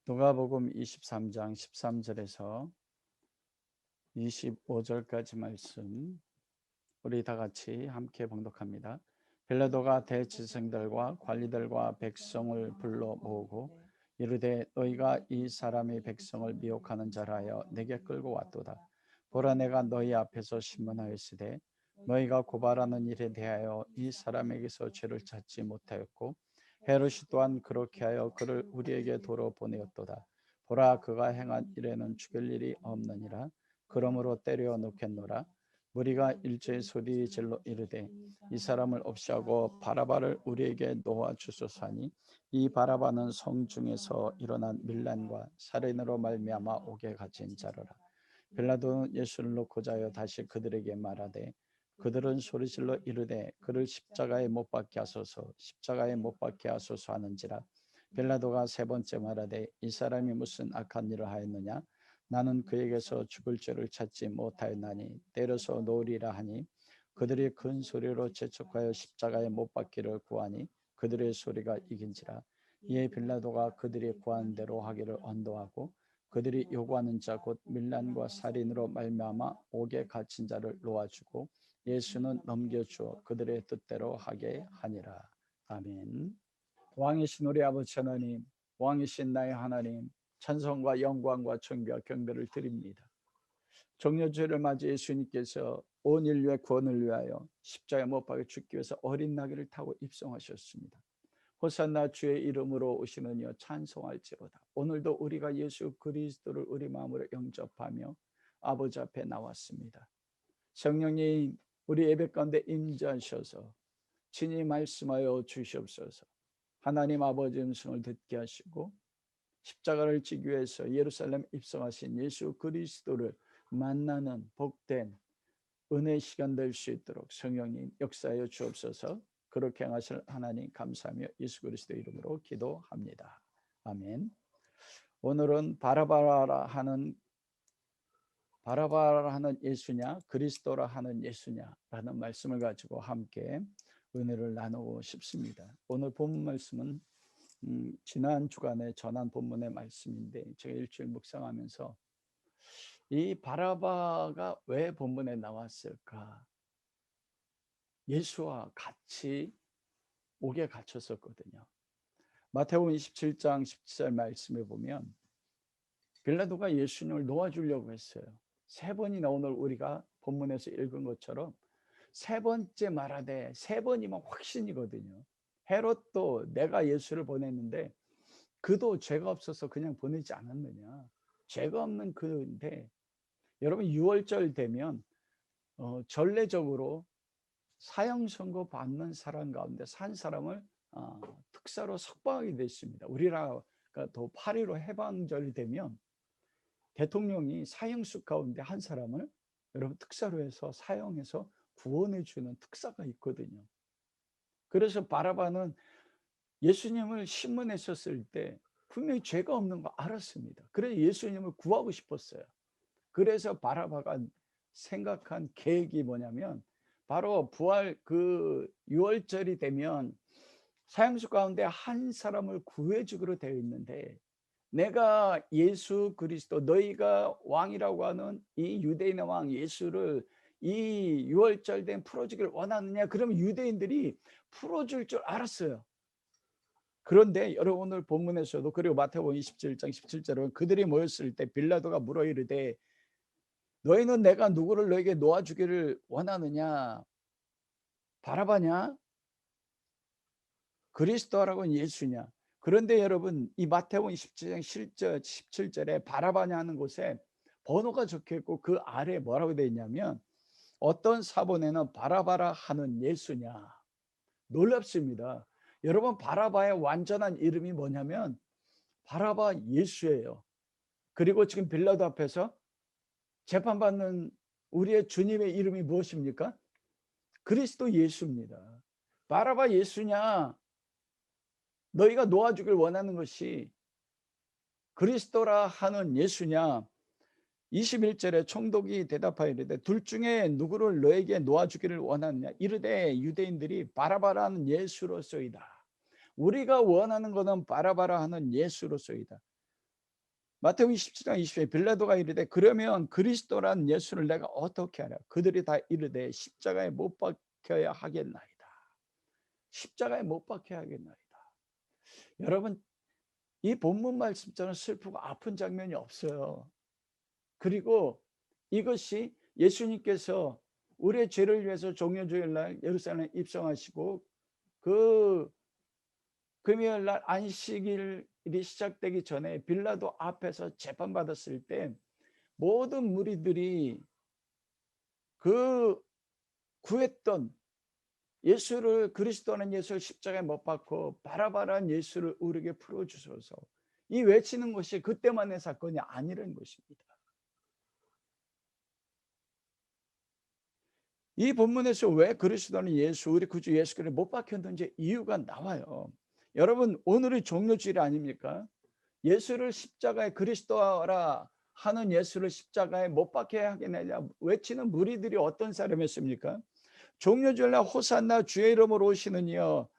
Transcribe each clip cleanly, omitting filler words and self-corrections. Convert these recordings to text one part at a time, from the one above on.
누가복음 23장 13절에서 25절까지 말씀 우리 다 같이 함께 봉독합니다. 빌라도가 대지성들과 관리들과 백성을 불러 모으고 이르되 너희가 이 사람이 백성을 미혹하는 자라여 내게 끌고 왔도다. 보라, 내가 너희 앞에서 신문하였으되 너희가 고발하는 일에 대하여 이 사람에게서 죄를 찾지 못하였고 헤롯이 또한 그렇게 하여 그를 우리에게 도로 보내었도다. 보라, 그가 행한 일에는 죽일 일이 없느니라. 그러므로 때려 놓겠노라. 무리가 일제히 소리 질러 이르되 이 사람을 없이하고 바라바를 우리에게 놓아 주소서 하니 이 바라바는 성중에서 일어난 밀란과 살인으로 말미암아 옥에 갇힌 자로라. 빌라도는 예수를 놓고자 하여 다시 그들에게 말하되 그들은 소리질러 이르되 그를 십자가에 못 박게 하소서, 십자가에 못 박게 하소서 하는지라. 빌라도가 세 번째 말하되 이 사람이 무슨 악한 일을 하였느냐? 나는 그에게서 죽을 죄를 찾지 못하였나니 때려서 놓으리라 하니 그들이 큰 소리로 재촉하여 십자가에 못 박기를 구하니 그들의 소리가 이긴지라. 이에 빌라도가 그들이 구한 대로 하기를 언도하고 그들이 요구하는 자 곧 밀란과 살인으로 말미암아 옥에 갇힌 자를 놓아주고 예수는 넘겨주어 그들의 뜻대로 하게 하니라. 아멘. 왕이신 우리 아버지 하나님, 왕이신 나의 하나님, 찬송과 영광과 존귀와 경배를 드립니다. 종려주를 맞이 예수님께서 온 인류의 구원을 위하여 십자가에 못 박혀 죽기 위해서 어린 나귀를 타고 입성하셨습니다. 호산나 주의 이름으로 오시는 이여 찬송할지로다. 오늘도 우리가 예수 그리스도를 우리 마음으로 영접하며 아버지 앞에 나왔습니다. 성령님, 우리 예배 가운데 임재하셔서 친히 말씀하여 주시옵소서. 하나님 아버지 음성을 듣게 하시고 십자가를 지기 위해서 예루살렘 입성하신 예수 그리스도를 만나는 복된 은혜의 시간 될 수 있도록 성령님 역사하여 주옵소서. 그렇게 행하실 하나님 감사하며 예수 그리스도의 이름으로 기도합니다. 아멘. 오늘은 바라바라 하는 예수냐 그리스도라 하는 예수냐라는 말씀을 가지고 함께 은혜를 나누고 싶습니다. 오늘 본문 말씀은 지난 주간에 전한 본문의 말씀인데 제가 일주일 묵상하면서 이 바라바가 왜 본문에 나왔을까? 예수와 같이 옥에 갇혔었거든요. 마태복음 27장 17절 말씀에 보면 빌라도가 예수님을 놓아주려고 했어요. 세 번이나 오늘 우리가 본문에서 읽은 것처럼 세 번째 말하되 세 번이면 확신이거든요. 헤롯도 내가 예수를 보냈는데 그도 죄가 없어서 그냥 보내지 않았느냐. 죄가 없는 그인데 여러분 6월절 되면 전례적으로 사형 선고 받는 사람 가운데 한 사람을 특사로 석방하게 됐습니다. 우리나라가 또 8.15 해방절이 되면 대통령이 사형수 가운데 한 사람을 여러분 특사로 해서 사형해서 구원해 주는 특사가 있거든요. 그래서 바라바는 예수님을 신문했었을 때 분명히 죄가 없는 거 알았습니다. 그래서 예수님을 구하고 싶었어요. 그래서 바라바가 생각한 계획이 뭐냐면 바로 부활 그 6월절이 되면 사형수 가운데 한 사람을 구해주기로 되어 있는데 내가 예수 그리스도 너희가 왕이라고 하는 이 유대인의 왕 예수를 이 6월절 된 풀어주기를 원하느냐? 그러면 유대인들이 풀어줄 줄 알았어요. 그런데 여러분 오늘 본문에서도 그리고 마태복음 27장 17절은 그들이 모였을 때 빌라도가 물어 이르되 너희는 내가 누구를 너에게 놓아주기를 원하느냐? 바라바냐? 그리스도라고는 예수냐? 그런데 여러분 이 마태복음 27장 17절에 바라바냐 하는 곳에 번호가 적혀있고 그 아래에 뭐라고 되어 있냐면 어떤 사본에는 바라바라 하는 예수냐. 놀랍습니다. 여러분 바라바의 완전한 이름이 뭐냐면 바라바 예수예요. 그리고 지금 빌라도 앞에서 재판받는 우리의 주님의 이름이 무엇입니까? 그리스도 예수입니다. 바라바 예수냐? 너희가 놓아주길 원하는 것이 그리스도라 하는 예수냐? 21절에 총독이 대답하여 이르되 둘 중에 누구를 너에게 놓아주기를 원하느냐? 이르되 유대인들이 바라바라는 예수로소이다. 우리가 원하는 것은 바라바라 하는 예수로소이다. 마태복음 27장 20절 빌라도가 이르되 그러면 그리스도란 예수를 내가 어떻게 하랴. 그들이 다 이르되 십자가에 못 박혀야 하겠나이다. 십자가에 못 박혀야 하겠나이다. 여러분, 이 본문 말씀처럼 슬프고 아픈 장면이 없어요. 그리고 이것이 예수님께서 우리의 죄를 위해서 종려주일날 예루살렘에 입성하시고 그 금요일날 안식일이 시작되기 전에 빌라도 앞에서 재판받았을 때 모든 무리들이 그 구했던 예수를, 그리스도는 예수를 십자가에 못 박고 바라바라는 예수를 우리에게 풀어주소서, 이 외치는 것이 그때만의 사건이 아니라는 것입니다. 이 본문에서 왜 그리스도는 예수, 우리 구주 예수 그리스도를 못 박혔는지 이유가 나와요. 여러분, 오늘이 종료주일 아닙니까? 예수를 십자가에 그리스도라 하는 예수를 십자가에 못 박혀야 하겠느냐 외치는 무리들이 어떤 사람이었습니까? 종료주일날 호산나 주의 이름으로 오시는 이여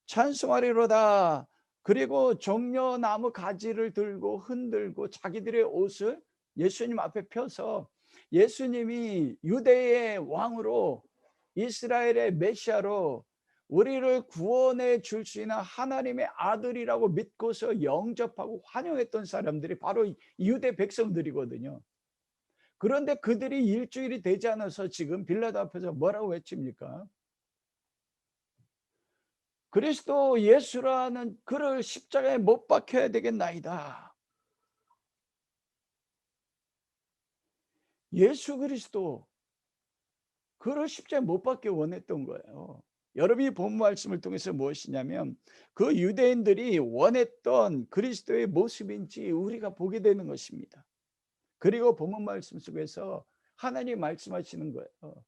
찬송하리로다. 그리고 종려나무 가지를 들고 흔들고 자기들의 옷을 예수님 앞에 펴서 예수님이 유대의 왕으로 이스라엘의 메시아로 우리를 구원해 줄 수 있는 하나님의 아들이라고 믿고서 영접하고 환영했던 사람들이 바로 유대 백성들이거든요. 그런데 그들이 일주일이 되지 않아서 지금 빌라도 앞에서 뭐라고 외칩니까? 그리스도 예수라는 그를 십자가에 못 박혀야 되겠나이다. 예수 그리스도, 그를 십자가에 못 박기 원했던 거예요. 여러분이 본 말씀을 통해서 무엇이냐면 그 유대인들이 원했던 그리스도의 모습인지 우리가 보게 되는 것입니다. 그리고 본문 말씀 속에서 하나님 말씀하시는 거예요.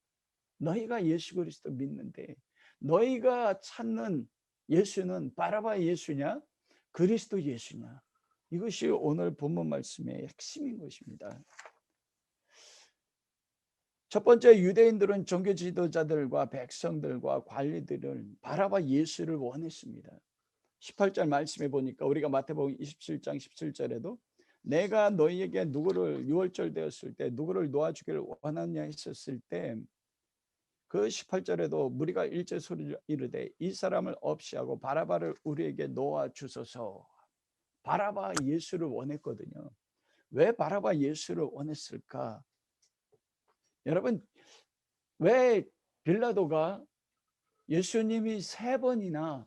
너희가 예수 그리스도 믿는데 너희가 찾는 예수는 바라바 예수냐 그리스도 예수냐, 이것이 오늘 본문 말씀의 핵심인 것입니다. 첫 번째, 유대인들은 종교 지도자들과 백성들과 관리들을 바라바 예수를 원했습니다. 18절 말씀해 보니까 우리가 마태복음 27장 17절에도 내가 너희에게 누구를 유월절 되었을 때 누구를 놓아주기를 원하냐 했었을 때 그 18절에도 무리가 일제 소리를 이르되 이 사람을 없이 하고 바라바를 우리에게 놓아주소서. 바라바 예수를 원했거든요. 왜 바라바 예수를 원했을까? 여러분, 왜 빌라도가 예수님이 3번이나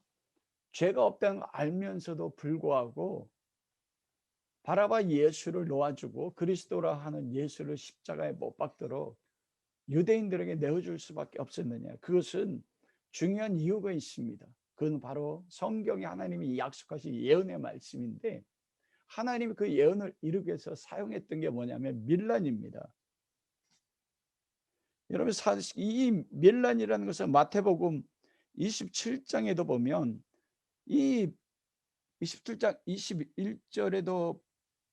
죄가 없다는 걸 알면서도 불구하고 바라바 예수를 놓아주고 그리스도라 하는 예수를 십자가에 못 박도록 유대인들에게 내어줄 수밖에 없었느냐? 그것은 중요한 이유가 있습니다. 그건 바로 성경에 하나님이 약속하신 예언의 말씀인데 하나님이 그 예언을 이루기 위해서 사용했던 게 뭐냐면 밀란입니다. 여러분, 이 밀란이라는 것은 마태복음 27장에도 보면 이 27장 21절에도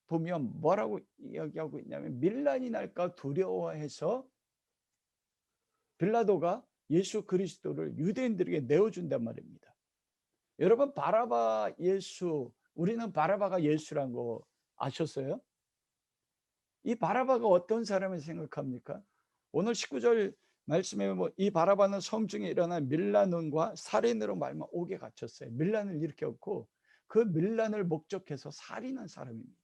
보면 뭐라고 이야기하고 있냐면 밀란이 날까 두려워해서 빌라도가 예수 그리스도를 유대인들에게 내어준단 말입니다. 여러분, 바라바 예수, 우리는 바라바가 예수란 거 아셨어요? 이 바라바가 어떤 사람을 생각합니까? 오늘 19절 말씀에 보면 이 바라바는 성중에 일어난 밀란과 살인으로 말미암아 옥에 갇혔어요. 밀란을 일으켰고 그 밀란을 목적해서 살인한 사람입니다.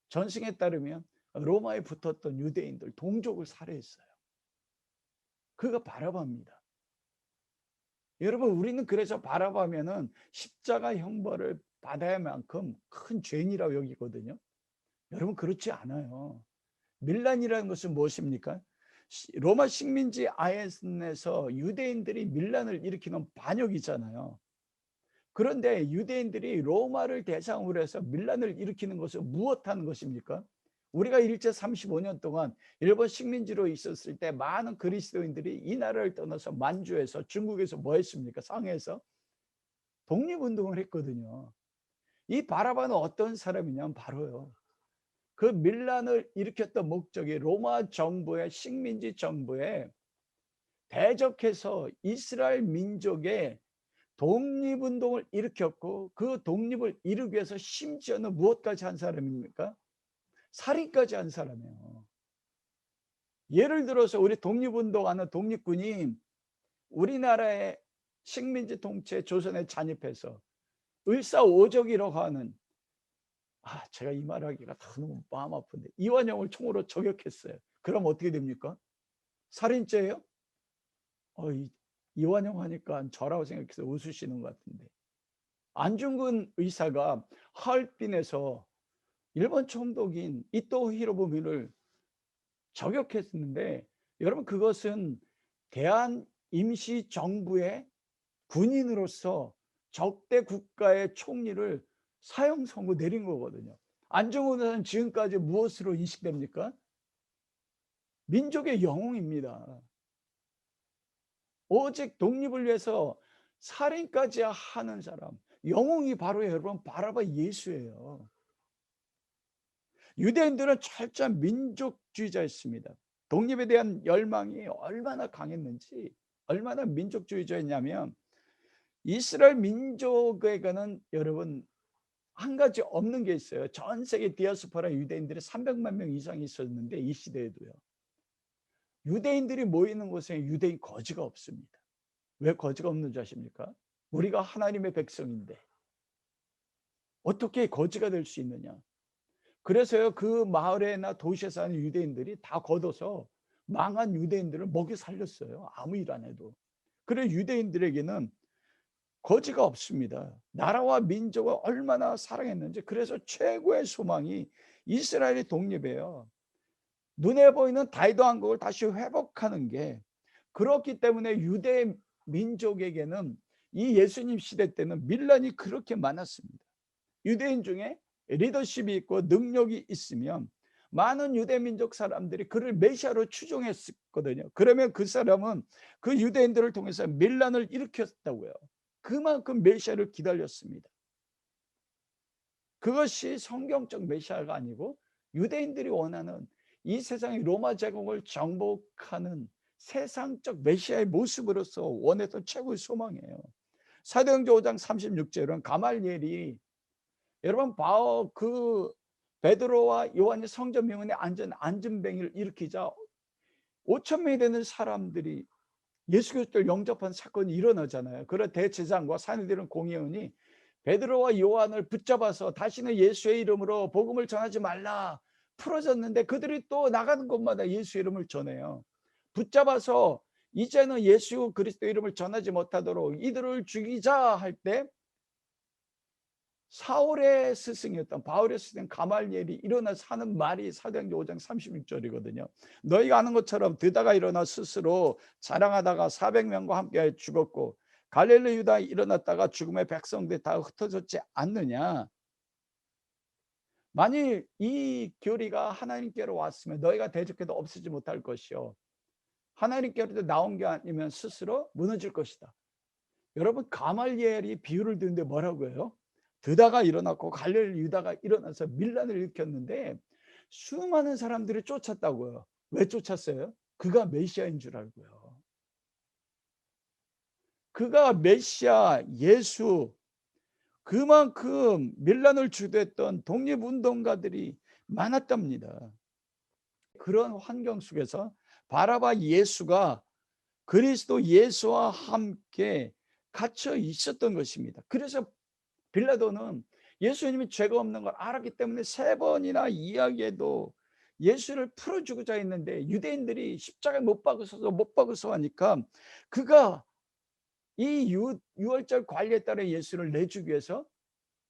전승에 따르면 로마에 붙었던 유대인들 동족을 살해했어요. 그가 바라바입니다. 여러분, 우리는 그래서 바라바면은 십자가 형벌을 받아야 만큼 큰 죄인이라고 여기거든요. 여러분, 그렇지 않아요. 밀란이라는 것은 무엇입니까? 로마 식민지 아엔에서 유대인들이 밀란을 일으키는 반역이잖아요. 그런데 유대인들이 로마를 대상으로 해서 밀란을 일으키는 것은 무엇하는 것입니까? 우리가 일제 35년 동안 일본 식민지로 있었을 때 많은 그리스도인들이 이 나라를 떠나서 만주에서 중국에서 뭐 했습니까? 상해에서 독립운동을 했거든요. 이 바라바는 어떤 사람이냐면 바로요, 그 밀란을 일으켰던 목적이 로마 정부의 식민지 정부에 대적해서 이스라엘 민족의 독립운동을 일으켰고 그 독립을 이루기 위해서 심지어는 무엇까지 한 사람입니까? 살인까지 한 사람이에요. 예를 들어서 우리 독립운동하는 독립군이 우리나라의 식민지 통치에 조선에 잔입해서 을사오적이라고 하는, 제가 이 말하기가 너무 마음 아픈데, 이완용을 총으로 저격했어요. 그럼 어떻게 됩니까? 살인죄예요? 이완용 하니까 저라고 생각해서 웃으시는 것 같은데, 안중근 의사가 하얼빈에서 일본 총독인 이토 히로부미를 저격했는데, 여러분 그것은 대한 임시정부의 군인으로서 적대 국가의 총리를 사형 선고 내린 거거든요. 안중근 의사는 지금까지 무엇으로 인식됩니까? 민족의 영웅입니다. 오직 독립을 위해서 살인까지 하는 사람, 영웅이 바로 여러분 바라바 예수예요. 유대인들은 철저한 민족주의자였습니다. 독립에 대한 열망이 얼마나 강했는지, 얼마나 민족주의자였냐면, 이스라엘 민족에게는 여러분 한 가지 없는 게 있어요. 전 세계 디아스포라 유대인들이 300만 명 이상 있었는데, 이 시대에도요, 유대인들이 모이는 곳에 유대인 거지가 없습니다. 왜 거지가 없는 줄 아십니까? 우리가 하나님의 백성인데 어떻게 거지가 될 수 있느냐. 그래서요, 그 마을에나 도시에 사는 유대인들이 다 걷어서 망한 유대인들을 먹여 살렸어요. 아무 일 안 해도. 그래 유대인들에게는 거지가 없습니다. 나라와 민족을 얼마나 사랑했는지. 그래서 최고의 소망이 이스라엘의 독립이에요. 눈에 보이는 다윗 왕국을 다시 회복하는 게, 그렇기 때문에 유대 민족에게는 이 예수님 시대 때는 밀란이 그렇게 많았습니다. 유대인 중에 리더십이 있고 능력이 있으면 많은 유대 민족 사람들이 그를 메시아로 추종했거든요. 그러면 그 사람은 그 유대인들을 통해서 밀란을 일으켰다고요. 그만큼 메시아를 기다렸습니다. 그것이 성경적 메시아가 아니고 유대인들이 원하는 이 세상의 로마 제국을 정복하는 세상적 메시아의 모습으로서 원했던 최고의 소망이에요. 사도행전 5장 36절은 가말리엘이, 여러분 그 베드로와 요한이 성전 명원에 안전뱅이를 일으키자 5천 명이 되는 사람들이 예수 그리스도를 영접한 사건이 일어나잖아요. 그런 대제사장과 산해들은 공회원이 베드로와 요한을 붙잡아서 다시는 예수의 이름으로 복음을 전하지 말라 풀어졌는데, 그들이 또 나가는 곳마다 예수 이름을 전해요. 붙잡아서 이제는 예수 그리스도 이름을 전하지 못하도록 이들을 죽이자 할 때, 사울의 스승이었던 바울의 스승 가말리엘이 일어나서 하는 말이 사도행전 5장 36절이거든요. 너희가 아는 것처럼 드다가 일어나 스스로 자랑하다가 400명과 함께 죽었고, 갈릴리 유다에 일어났다가 죽음의 백성들이 다 흩어졌지 않느냐. 만일 이 교리가 하나님께로 왔으면 너희가 대적해도 없애지 못할 것이요, 하나님께로 나온 게 아니면 스스로 무너질 것이다. 여러분 가말리엘이 비유를 드는데 뭐라고 해요? 드다가 일어났고 갈릴리 유다가 일어나서 밀란을 일으켰는데 수많은 사람들이 쫓았다고요. 왜 쫓았어요? 그가 메시아인 줄 알고요. 그가 메시아 예수, 그만큼 밀란을 주도했던 독립운동가들이 많았답니다. 그런 환경 속에서 바라바 예수가 그리스도 예수와 함께 갇혀 있었던 것입니다. 그래서 빌라도는 예수님이 죄가 없는 걸 알았기 때문에 3번이나 이야기해도 예수를 풀어주고자 했는데, 유대인들이 십자가에 못 박으서 하니까 그가 이 유월절 관리에 따라 예수를 내주기 위해서,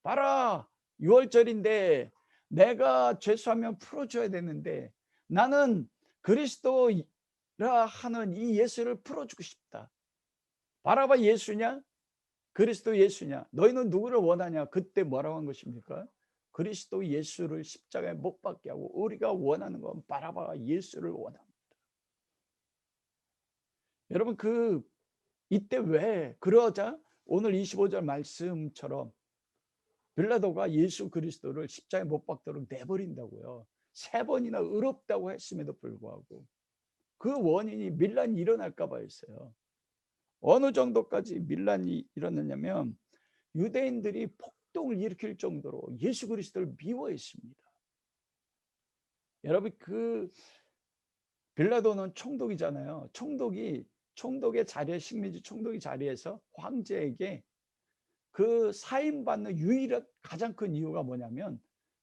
봐라 유월절인데 내가 죄수하면 풀어줘야 되는데 나는 그리스도라 하는 이 예수를 풀어주고 싶다. 바라바 예수냐 그리스도 예수냐, 너희는 누구를 원하냐. 그때 뭐라고 한 것입니까? 그리스도 예수를 십자가에 못 박게 하고, 우리가 원하는 건 바라바 예수를 원합니다. 여러분 이때 왜 그러자 오늘 25절 말씀처럼 빌라도가 예수 그리스도를 십자가에 못 박도록 내버린다고요. 3번이나 의롭다고 했음에도 불구하고 그 원인이 밀란이 일어날까 봐였어요. 어느 정도까지 밀란이 일어났냐면 유대인들이 폭동을 일으킬 정도로 예수 그리스도를 미워했습니다. 여러분, 그 빌라도는 총독이잖아요. 총독의 자리에, 식민지 총독의 자리에서 황제에게 그 사임받는 유일한 가장 큰 이유가 뭐냐면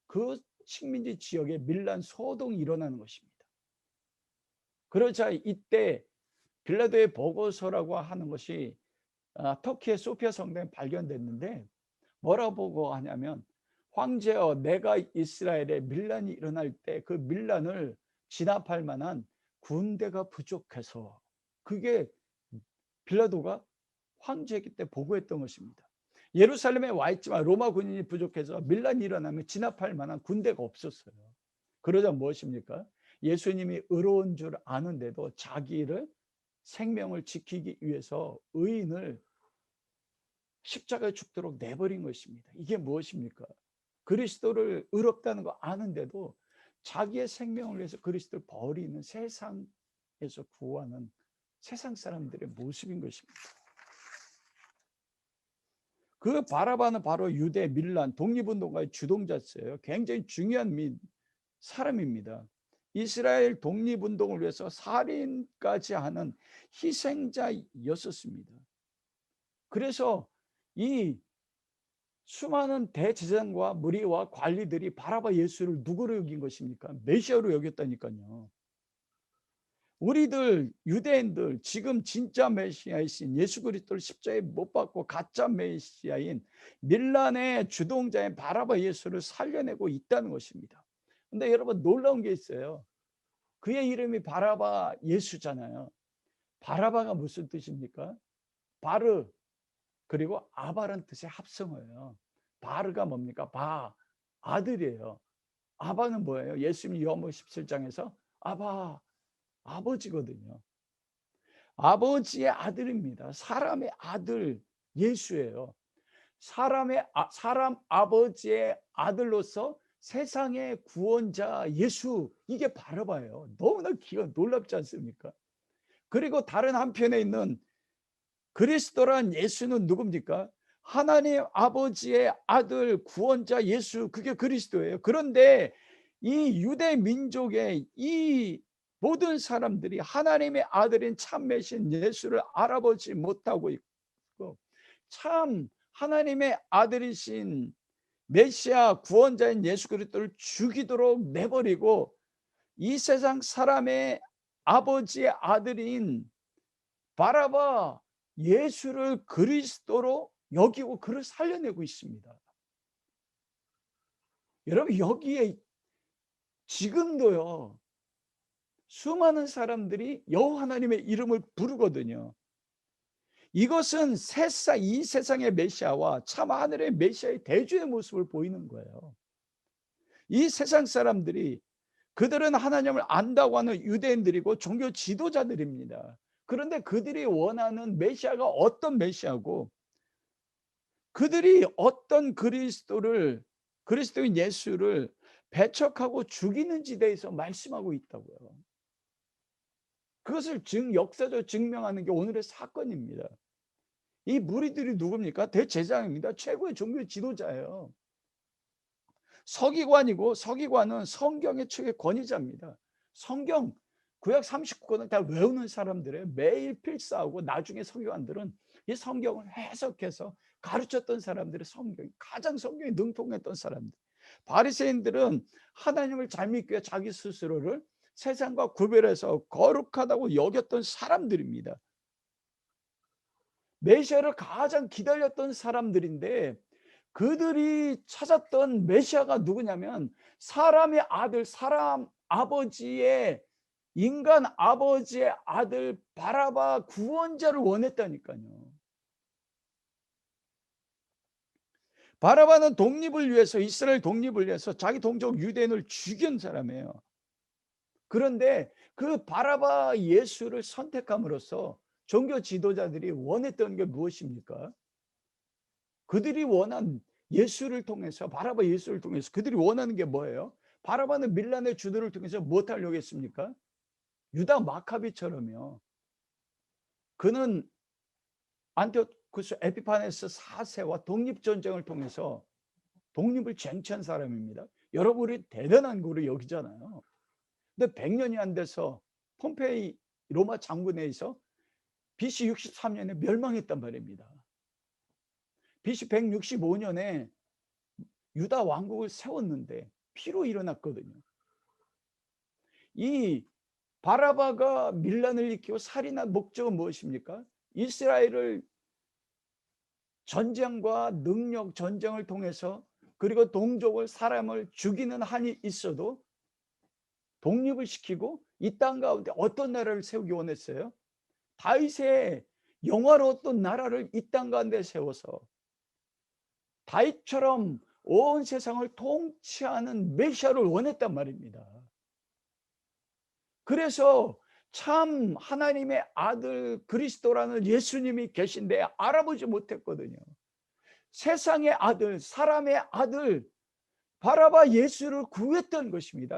그 식민지 지역에 밀란 소동이 일어나는 것입니다. 그러자 이때 빌라도의 보고서라고 하는 것이 터키의 소피아 성당에 발견됐는데 뭐라고 보고하냐면, 황제여, 내가 이스라엘에 밀란이 일어날 때 그 밀란을 진압할 만한 군대가 부족해서, 그게 빌라도가 황제이기 때 보고했던 것입니다. 예루살렘에 와 있지만 로마 군인이 부족해서 밀란이 일어나면 진압할 만한 군대가 없었어요. 그러자 무엇입니까? 예수님이 의로운 줄 아는데도 자기를 생명을 지키기 위해서 의인을 십자가에 죽도록 내버린 것입니다. 이게 무엇입니까? 그리스도를 의롭다는 거 아는데도 자기의 생명을 위해서 그리스도를 버리는, 세상에서 구하는 세상 사람들의 모습인 것입니다. 그 바라바는 바로 유대 밀란 독립운동가의 주동자였어요. 굉장히 중요한 사람입니다. 이스라엘 독립운동을 위해서 살인까지 하는 희생자였었습니다. 그래서 이 수많은 대제사장과 무리와 관리들이 바라바 예수를 누구로 여긴 것입니까? 메시아로 여겼다니까요. 우리들 유대인들 지금 진짜 메시아이신 예수 그리스도를 십자가에 못 박고 가짜 메시아인 밀란의 주동자인 바라바 예수를 살려내고 있다는 것입니다. 근데 여러분, 놀라운 게 있어요. 그의 이름이 바라바 예수잖아요. 바라바가 무슨 뜻입니까? 바르 그리고 아바란 뜻의 합성어예요. 바르가 뭡니까? 아들이에요. 아바는 뭐예요? 예수님이 요한복음 17장에서 아바, 아버지거든요. 아버지의 아들입니다. 사람의 아들 예수예요. 사람 아버지의 아들로서 세상의 구원자 예수, 이게 바라바예요. 너무나 놀랍지 않습니까? 그리고 다른 한편에 있는 그리스도란 예수는 누굽니까? 하나님 아버지의 아들 구원자 예수, 그게 그리스도예요. 그런데 이 유대 민족의 이 모든 사람들이 하나님의 아들인 참매신 예수를 알아보지 못하고 있고, 참 하나님의 아들이신 메시아 구원자인 예수 그리스도를 죽이도록 내버리고 이 세상 사람의 아버지의 아들인 바라바 예수를 그리스도로 여기고 그를 살려내고 있습니다. 여러분, 여기에 지금도요 수많은 사람들이 여호와 하나님의 이름을 부르거든요. 이것은 이 세상의 메시아와 참 하늘의 메시아의 대조의 모습을 보이는 거예요. 이 세상 사람들이, 그들은 하나님을 안다고 하는 유대인들이고 종교 지도자들입니다. 그런데 그들이 원하는 메시아가 어떤 메시아고, 그들이 어떤 그리스도인 예수를 배척하고 죽이는지에 대해서 말씀하고 있다고요. 그것을 역사적으로 증명하는 게 오늘의 사건입니다. 이 무리들이 누굽니까? 대제사장입니다. 최고의 종교 지도자예요. 서기관이고, 서기관은 성경의 최고의 권위자입니다. 성경 구약 39권을 다 외우는 사람들의 매일 필사하고, 나중에 서기관들은 이 성경을 해석해서 가르쳤던 사람들의 가장 성경에 능통했던 사람들. 바리새인들은 하나님을 잘 믿기 위해 자기 스스로를 세상과 구별해서 거룩하다고 여겼던 사람들입니다. 메시아를 가장 기다렸던 사람들인데, 그들이 찾았던 메시아가 누구냐면 사람의 아들, 인간 아버지의 아들 바라바 구원자를 원했다니까요. 바라바는 이스라엘 독립을 위해서 자기 동족 유대인을 죽인 사람이에요. 그런데 그 바라바 예수를 선택함으로써 종교 지도자들이 원했던 게 무엇입니까? 그들이 원한 예수를 통해서, 바라바 예수를 통해서 그들이 원하는 게 뭐예요? 바라바는 밀란의 주도를 통해서 무엇 하려고 했습니까? 유다 마카비처럼요. 그는 안티오쿠스 에피파네스 4세와 독립전쟁을 통해서 독립을 쟁취한 사람입니다. 여러분이 대단한 거로 여기잖아요. 근데 100년이 안 돼서 폼페이 로마 장군에 의해서 BC 63년에 멸망했단 말입니다. BC 165년에 유다 왕국을 세웠는데 피로 일어났거든요. 이 바라바가 밀란을 일으키고 살인한 목적은 무엇입니까? 이스라엘을 전쟁과 능력 전쟁을 통해서, 그리고 동족을 사람을 죽이는 한이 있어도 독립을 시키고 이 땅 가운데 어떤 나라를 세우기 원했어요? 다윗의 영화로웠던 나라를 이 땅 가운데 세워서 다윗처럼 온 세상을 통치하는 메시아를 원했단 말입니다. 그래서 참 하나님의 아들 그리스도라는 예수님이 계신데 알아보지 못했거든요. 세상의 아들, 사람의 아들 바라바 예수를 구했던 것입니다.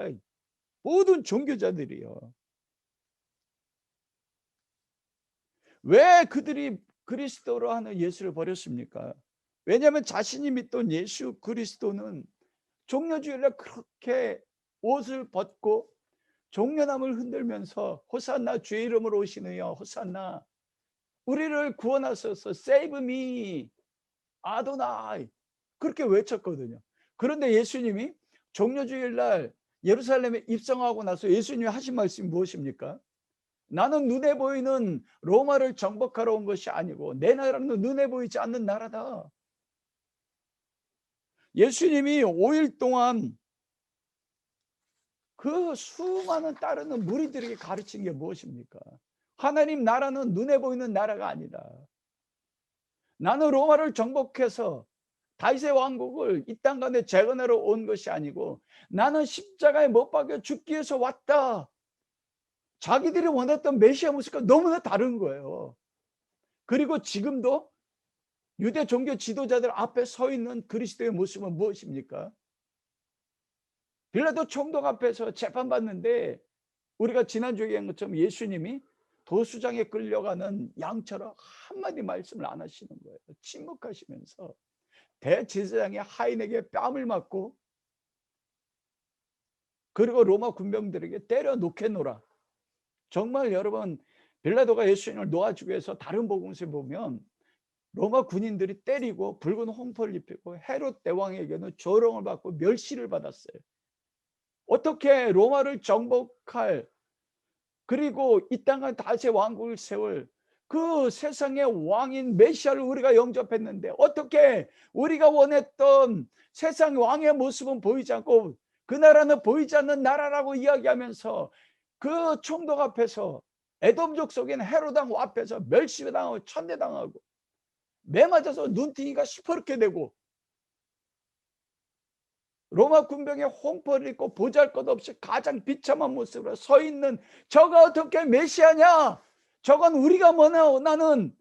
모든 종교자들이요. 왜 그들이 그리스도로 하는 예수를 버렸습니까? 왜냐하면 자신이 믿던 예수 그리스도는 종려주일날 그렇게 옷을 벗고 종려나무를 흔들면서 호산나 주의 이름으로 오시는 이여 호산나 우리를 구원하소서 save me 아도나이 그렇게 외쳤거든요. 그런데 예수님이 종려주일날 예루살렘에 입성하고 나서 예수님이 하신 말씀이 무엇입니까? 나는 눈에 보이는 로마를 정복하러 온 것이 아니고 내 나라는 눈에 보이지 않는 나라다. 예수님이 5일 동안 그 수많은 따르는 무리들에게 가르친 게 무엇입니까? 하나님 나라는 눈에 보이는 나라가 아니다. 나는 로마를 정복해서 다윗의 왕국을 이 땅 가운데 재건하러 온 것이 아니고 나는 십자가에 못 박혀 죽기 위해서 왔다. 자기들이 원했던 메시아 모습과 너무나 다른 거예요. 그리고 지금도 유대 종교 지도자들 앞에 서 있는 그리스도의 모습은 무엇입니까? 빌라도 총독 앞에서 재판받는데 우리가 지난주에 얘기한 것처럼 예수님이 도수장에 끌려가는 양처럼 한마디 말씀을 안 하시는 거예요. 침묵하시면서 대제사장의 하인에게 뺨을 맞고 그리고 로마 군병들에게 때려 놓겠노라. 정말 여러분 빌라도가 예수님을 놓아주기 위해서 다른 복음서에 보면 로마 군인들이 때리고 붉은 홍포를 입히고 헤롯 대왕에게는 조롱을 받고 멸시를 받았어요. 어떻게 로마를 정복할 그리고 이 땅을 다시 왕국을 세울 그 세상의 왕인 메시아를 우리가 영접했는데 어떻게 우리가 원했던 세상 왕의 모습은 보이지 않고 그 나라는 보이지 않는 나라라고 이야기하면서 그 총독 앞에서 에돔족 속인 헤롯 왕 앞에서 멸시당하고 천대당하고 매 맞아서 눈팅이가 시퍼렇게 되고 로마 군병의 홍포를 입고 보잘것없이 가장 비참한 모습으로 서 있는 저가 어떻게 메시아냐? 저건 우리가 원하는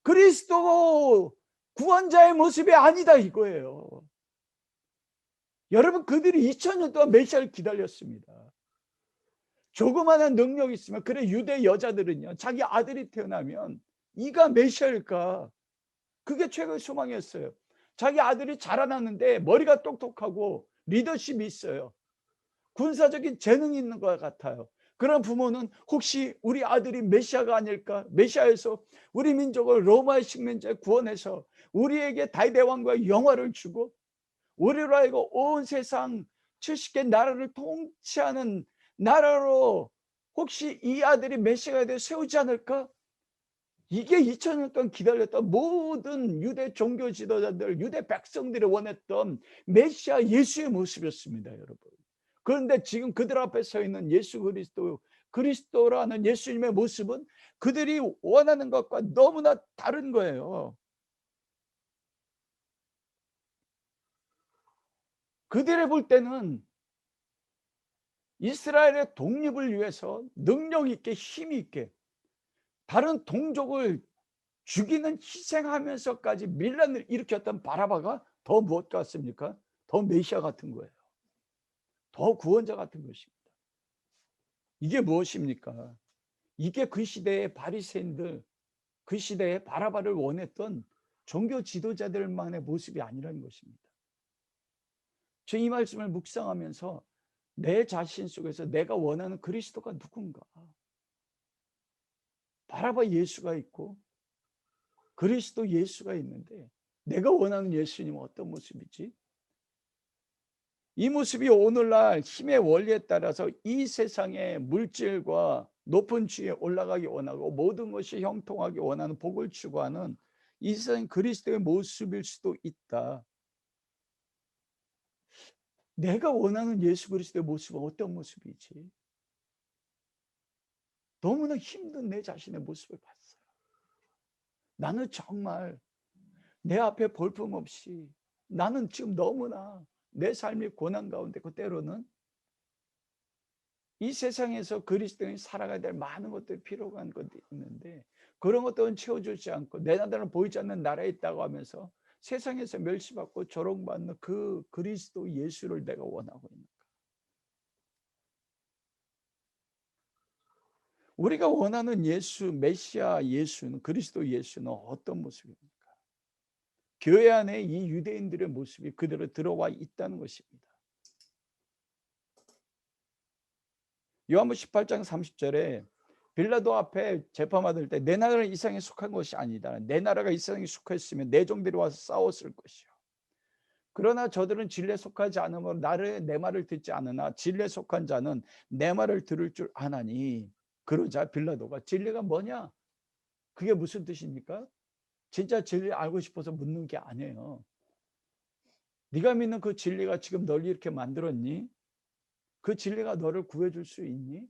그리스도 구원자의 모습이 아니다 이거예요. 여러분 그들이 2000년 동안 메시아를 기다렸습니다. 조그마한 능력이 있으면 그래 유대 여자들은요 자기 아들이 태어나면 이가 메시아일까? 그게 최고의 소망이었어요. 자기 아들이 자라났는데 머리가 똑똑하고 리더십이 있어요. 군사적인 재능이 있는 것 같아요. 그런 부모는 혹시 우리 아들이 메시아가 아닐까? 메시아에서 우리 민족을 로마의 식민지에 구원해서 우리에게 다윗 왕과의 영화를 주고 우리로 하여금 온 세상 70개 나라를 통치하는 나라로 혹시 이 아들이 메시아가 되어 세우지 않을까? 이게 2000년 동안 기다렸던 모든 유대 종교 지도자들, 유대 백성들이 원했던 메시아 예수의 모습이었습니다, 여러분. 그런데 지금 그들 앞에 서 있는 예수 그리스도, 그리스도라는 예수님의 모습은 그들이 원하는 것과 너무나 다른 거예요. 그들이 볼 때는 이스라엘의 독립을 위해서 능력 있게 힘 있게 다른 동족을 죽이는 희생하면서까지 밀란을 일으켰던 바라바가 더 무엇 같습니까? 더 메시아 같은 거예요. 더 구원자 같은 것입니다. 이게 무엇입니까? 이게 그 시대의 바리새인들 그 시대에 바라바를 원했던 종교 지도자들만의 모습이 아니라는 것입니다. 저 이 말씀을 묵상하면서 내 자신 속에서 내가 원하는 그리스도가 누군가? 바라바 예수가 있고 그리스도 예수가 있는데 내가 원하는 예수님은 어떤 모습이지? 이 모습이 오늘날 힘의 원리에 따라서 이 세상의 물질과 높은 지위에 올라가기 원하고 모든 것이 형통하기 원하는 복을 추구하는 이 세상 그리스도의 모습일 수도 있다. 내가 원하는 예수 그리스도의 모습은 어떤 모습이지? 너무나 힘든 내 자신의 모습을 봤어요. 나는 정말 내 앞에 볼품없이 나는 지금 너무나 내 삶이 고난 가운데 때로는 이 세상에서 그리스도인이 살아가야 될 많은 것들이 필요한 것들이 있는데 그런 것들은 채워주지 않고 내 나라는 보이지 않는 나라에 있다고 하면서 세상에서 멸시받고 조롱받는 그 그리스도 예수를 내가 원하고 있는가? 우리가 원하는 예수, 메시아 예수는 그리스도 예수는 어떤 모습입니까? 교회 안에 이 유대인들의 모습이 그대로 들어와 있다는 것입니다. 요한복음 18장 30절에 빌라도 앞에 재판받을 때 내 나라는 이 세상에 속한 것이 아니다. 내 나라가 이 세상에 속했으면 내 종들이 와서 싸웠을 것이요. 그러나 저들은 진리에 속하지 않으므로 나를 내 말을 듣지 않으나 진리에 속한 자는 내 말을 들을 줄 아나니. 그러자 빌라도가 진리가 뭐냐? 그게 무슨 뜻입니까? 진짜 진리 알고 싶어서 묻는 게 아니에요. 네가 믿는 그 진리가 지금 널 이렇게 만들었니? 그 진리가 너를 구해줄 수 있니?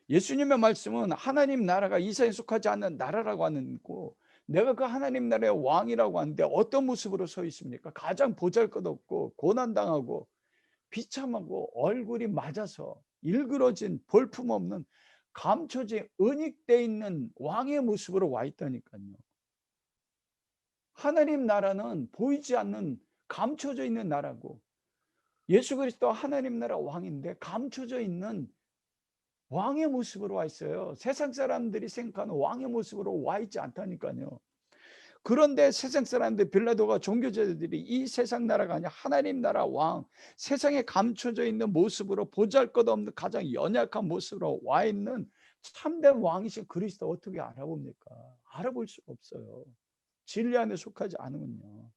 예수님의 말씀은 하나님 나라가 이 세상에 속하지 않는 나라라고 하는 거, 내가 그 하나님 나라의 왕이라고 하는데 어떤 모습으로 서 있습니까? 가장 보잘것없고 고난당하고 비참하고 얼굴이 맞아서 일그러진 볼품없는 감춰진 은닉돼 있는 왕의 모습으로 와 있다니까요. 하나님 나라는 보이지 않는 감춰져 있는 나라고 예수 그리스도 하나님 나라 왕인데 감춰져 있는 왕의 모습으로 와 있어요. 세상 사람들이 생각하는 왕의 모습으로 와 있지 않다니까요. 그런데 세상 사람들 빌라도가 종교제들이 이 세상 나라가 아니라 하나님 나라 왕, 세상에 감춰져 있는 모습으로 보잘것없는 가장 연약한 모습으로 와 있는 참된 왕이신 그리스도 어떻게 알아봅니까? 알아볼 수가 없어요. 진리 안에 속하지 않으면요.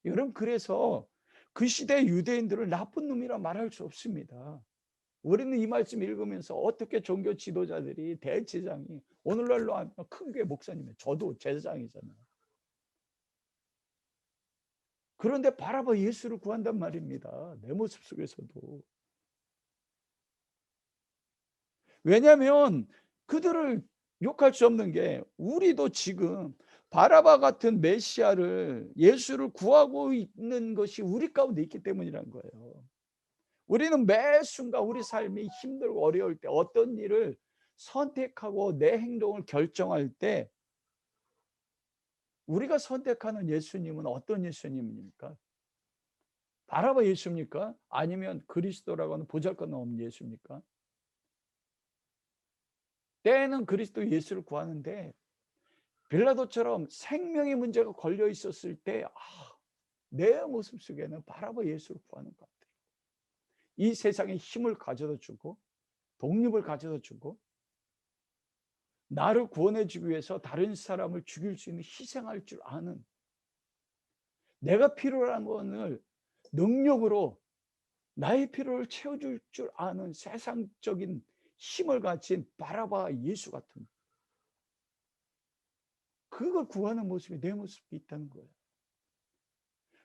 여러분 그래서 그 시대 유대인들을 나쁜 놈이라 말할 수 없습니다. 우리는 이 말씀 읽으면서 어떻게 종교 지도자들이 대제사장이 오늘날로 하면 큰 교회 목사님이에요. 저도 제사장이잖아요. 그런데 바라봐 예수를 구한단 말입니다. 내 모습 속에서도. 왜냐하면 그들을 욕할 수 없는 게 우리도 지금 바라바 같은 메시아를 예수를 구하고 있는 것이 우리 가운데 있기 때문이란 거예요. 우리는 매 순간 우리 삶이 힘들고 어려울 때 어떤 일을 선택하고 내 행동을 결정할 때 우리가 선택하는 예수님은 어떤 예수님입니까? 바라바 예수입니까? 아니면 그리스도라고 하는 보잘것없는 예수입니까? 때에는 그리스도 예수를 구하는데 빌라도처럼 생명의 문제가 걸려 있었을 때 내 모습 속에는 바라바 예수를 구하는 것 같아요. 이 세상에 힘을 가져다 주고 독립을 가져다 주고 나를 구원해 주기 위해서 다른 사람을 죽일 수 있는 희생할 줄 아는 내가 필요한 것을 능력으로 나의 필요를 채워줄 줄 아는 세상적인 힘을 가진 바라바 예수 같은 그걸 구하는 모습이 내 모습이 있다는 거예요.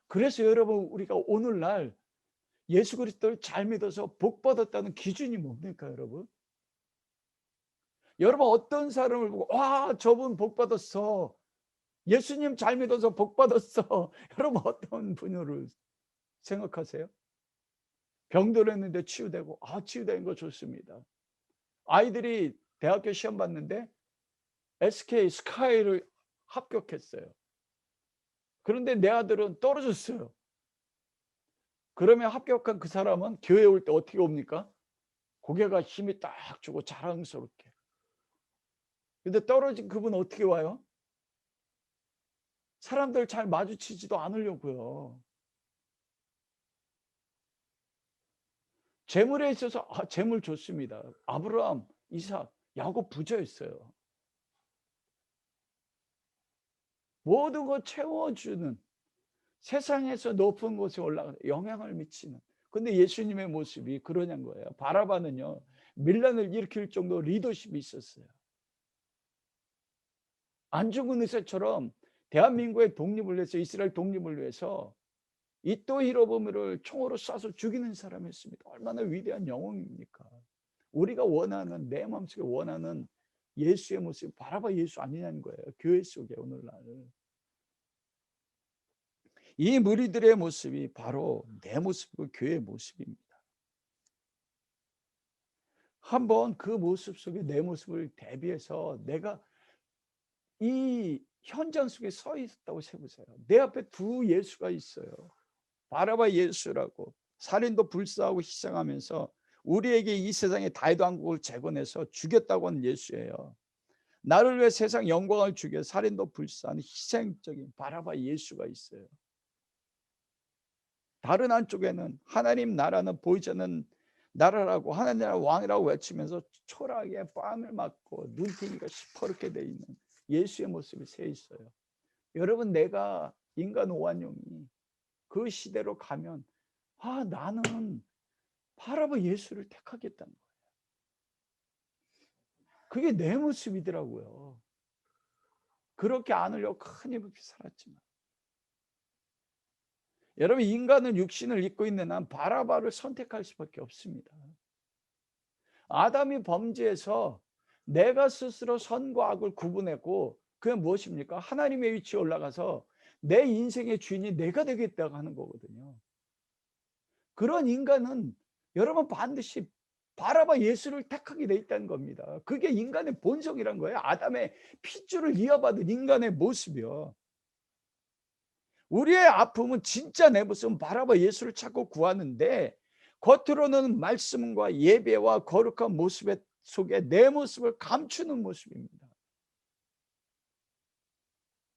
그래서 여러분 우리가 오늘날 예수 그리스도를 잘 믿어서 복 받았다는 기준이 뭡니까 여러분? 여러분 어떤 사람을 보고 와 저분 복 받았어. 예수님 잘 믿어서 복 받았어. 여러분 어떤 분을 생각하세요? 병들었는데 치유되고 치유된 거 좋습니다. 아이들이 대학교 시험 봤는데 SK 스카이를 합격했어요. 그런데 내 아들은 떨어졌어요. 그러면 합격한 그 사람은 교회 올 때 어떻게 옵니까? 고개가 힘이 딱 주고 자랑스럽게. 근데 떨어진 그분 어떻게 와요? 사람들 잘 마주치지도 않으려고요. 재물에 있어서 재물 좋습니다. 아브라함, 이삭, 야곱 부자였어요. 모든 걸 채워주는, 세상에서 높은 곳에 올라가 영향을 미치는. 근데 예수님의 모습이 그러냐는 거예요. 바라바는요, 밀란을 일으킬 정도 리더십이 있었어요. 안중근 의사처럼 대한민국의 독립을 위해서, 이스라엘 독립을 위해서 이토 히로부미를 총으로 쏴서 죽이는 사람이었습니다. 얼마나 위대한 영웅입니까? 우리가 원하는, 내 마음속에 원하는 예수의 모습이 바라바 예수 아니냐는 거예요. 교회 속에 오늘날 이 무리들의 모습이 바로 내 모습이고 교회의 모습입니다. 한번 그 모습 속에 내 모습을 대비해서 내가 이 현장 속에 서 있었다고 해보세요. 내 앞에 두 예수가 있어요. 바라바 예수라고, 살인도 불사하고 희생하면서 우리에게 이 세상의 다윗 왕국을 재건해서 죽였다고 하는 예수예요. 나를 위해 세상 영광을 주기 위해 살인도 불사하는 희생적인 바라바 예수가 있어요. 다른 한쪽에는 하나님 나라는 보이지 않는 나라라고, 하나님 나라 왕이라고 외치면서 초라하게 뺨을 맞고 눈탱이가 시퍼렇게 돼 있는 예수의 모습이 새 있어요. 여러분, 내가 인간 오한용이 그 시대로 가면 나는 바라바 예수를 택하겠다는 거예요. 그게 내 모습이더라고요. 그렇게 안으려고 큰 힘없이 살았지만, 여러분, 인간은 육신을 입고 있는 한 바라바를 선택할 수밖에 없습니다. 아담이 범죄해서 내가 스스로 선과 악을 구분했고, 그게 무엇입니까? 하나님의 위치에 올라가서 내 인생의 주인이 내가 되겠다고 하는 거거든요. 그런 인간은 여러분 반드시 바라바 예수를 택하게 돼 있다는 겁니다. 그게 인간의 본성이란 거예요. 아담의 핏줄을 이어받은 인간의 모습이요. 우리의 아픔은, 진짜 내 모습은 바라바 예수를 찾고 구하는데, 겉으로는 말씀과 예배와 거룩한 모습 속에 내 모습을 감추는 모습입니다.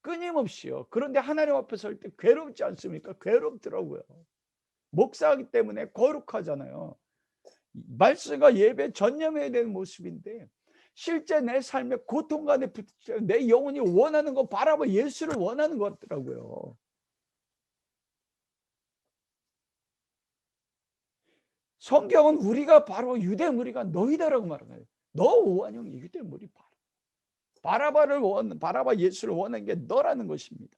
끊임없이요. 그런데 하나님 앞에 설 때 괴롭지 않습니까? 괴롭더라고요. 목사하기 때문에 거룩하잖아요. 말씀과 예배에 전념해야 되는 모습인데, 실제 내 삶의 고통과 내 영혼이 원하는 거 바라봐 예수를 원하는 것 같더라고요. 성경은 우리가 바로 유대 무리가 너희다라고 말하는, 너 오한영이 유대 무리 바라바 예수를 원하는 게 너라는 것입니다.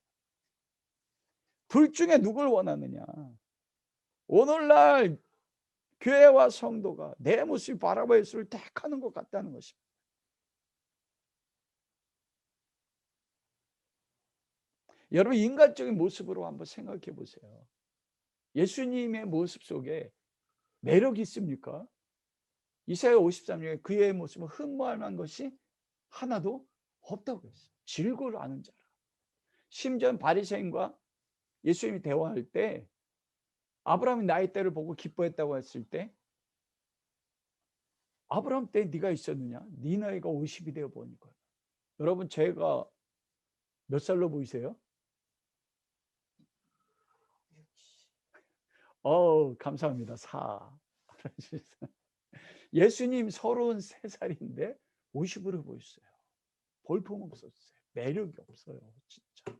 둘 중에 누굴 원하느냐? 오늘날 교회와 성도가 내 모습이 바라바 예수를 택하는 것 같다는 것입니다. 여러분, 인간적인 모습으로 한번 생각해 보세요. 예수님의 모습 속에 매력이 있습니까? 이사야 53장에 그의 모습은 흠모할 만한 것이 하나도 없다고 했어요. 질고를 아는 자라. 심지어 바리새인과 예수님이 대화할 때 아브라함이 나의 때를 보고 기뻐했다고 했을 때, 아브라함 때 네가 있었느냐? 네 나이가 50이 되어 보니까. 여러분, 제가 몇 살로 보이세요? 감사합니다. 4. 예수님 33살인데 50으로 보였어요. 볼품 없었어요. 매력이 없어요. 진짜.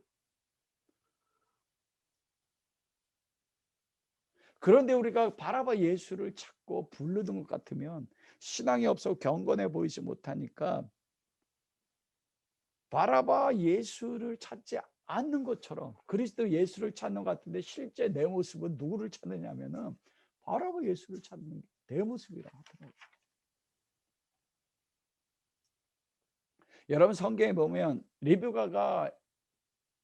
그런데 우리가 바라바 예수를 찾고 부르는 것 같으면 신앙이 없어 경건해 보이지 못하니까 바라바 예수를 찾지 않는 것처럼 그리스도 예수를 찾는 것 같은데, 실제 내 모습은 누구를 찾느냐면은 바라바 예수를 찾는 내 모습이라 하더라고요. 여러분, 성경에 보면 리브가가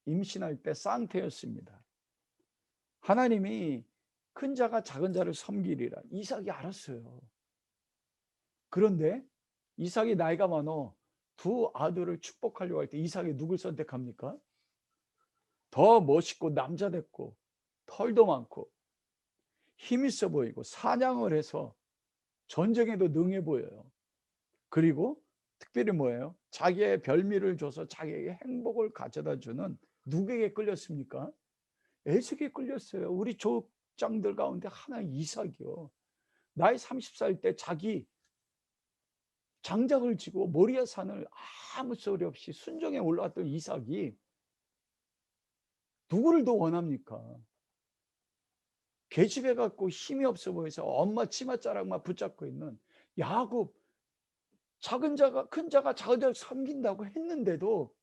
임신할 때 쌍태였습니다. 하나님이 큰 자가 작은 자를 섬기리라 이삭이 알았어요. 그런데 이삭이 나이가 많아 두 아들을 축복하려고 할 때 이삭이 누굴 선택합니까? 더 멋있고 남자됐고 털도 많고 힘있어 보이고 사냥을 해서 전쟁에도 능해 보여요. 그리고 특별히 뭐예요? 자기의 별미를 줘서 자기에게 행복을 가져다 주는 누구에게 끌렸습니까? 에서에게 끌렸어요. 우리 족장들 가운데 하나 이삭이요. 나이 30살 때 자기 장작을 지고 모리아 산을 아무 소리 없이 순종해 올라왔던 이삭이 누구를 더 원합니까? 계집애 갖고 힘이 없어 보여서 엄마 치맛자락만 붙잡고 있는 야곱, 작은 자가 큰 자가 작은 자를 섬긴다고 했는데도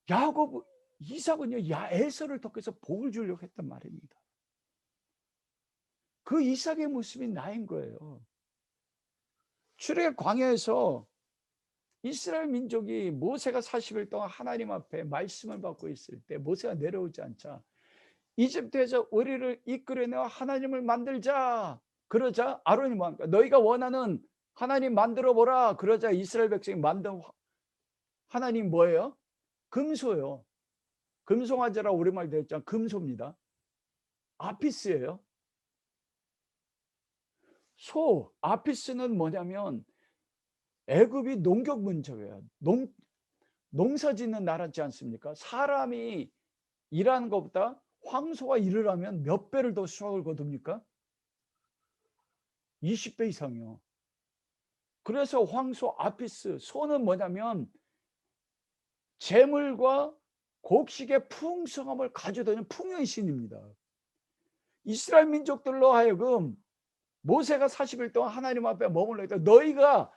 야곱, 이삭은요 에서를 통해서 복을 주려고 했단 말입니다. 그 이삭의 모습이 나인 거예요. 출애굽 광야에서 이스라엘 민족이 모세가 40일 동안 하나님 앞에 말씀을 받고 있을 때 모세가 내려오지 않자 이집트에서 우리를 이끌어내어 하나님을 만들자. 그러자 아론이 뭐합니까? 너희가 원하는 하나님 만들어 보라. 그러자 이스라엘 백성이 만든 하나님 뭐예요? 금소요. 금송아지라 우리말 되었잖아. 금소입니다. 아피스예요. 소 아피스는 뭐냐면 애굽이 농경 문제예요. 농사 짓는 나라지 않습니까? 사람이 일하는 것보다 황소가 일을 하면 몇 배를 더 수확을 거둡니까? 20배 이상이요. 그래서 황소 아피스, 소는 뭐냐면 재물과 곡식의 풍성함을 가져다니는 풍요의 신입니다. 이스라엘 민족들로 하여금 모세가 40일 동안 하나님 앞에 머물러 있다. 너희가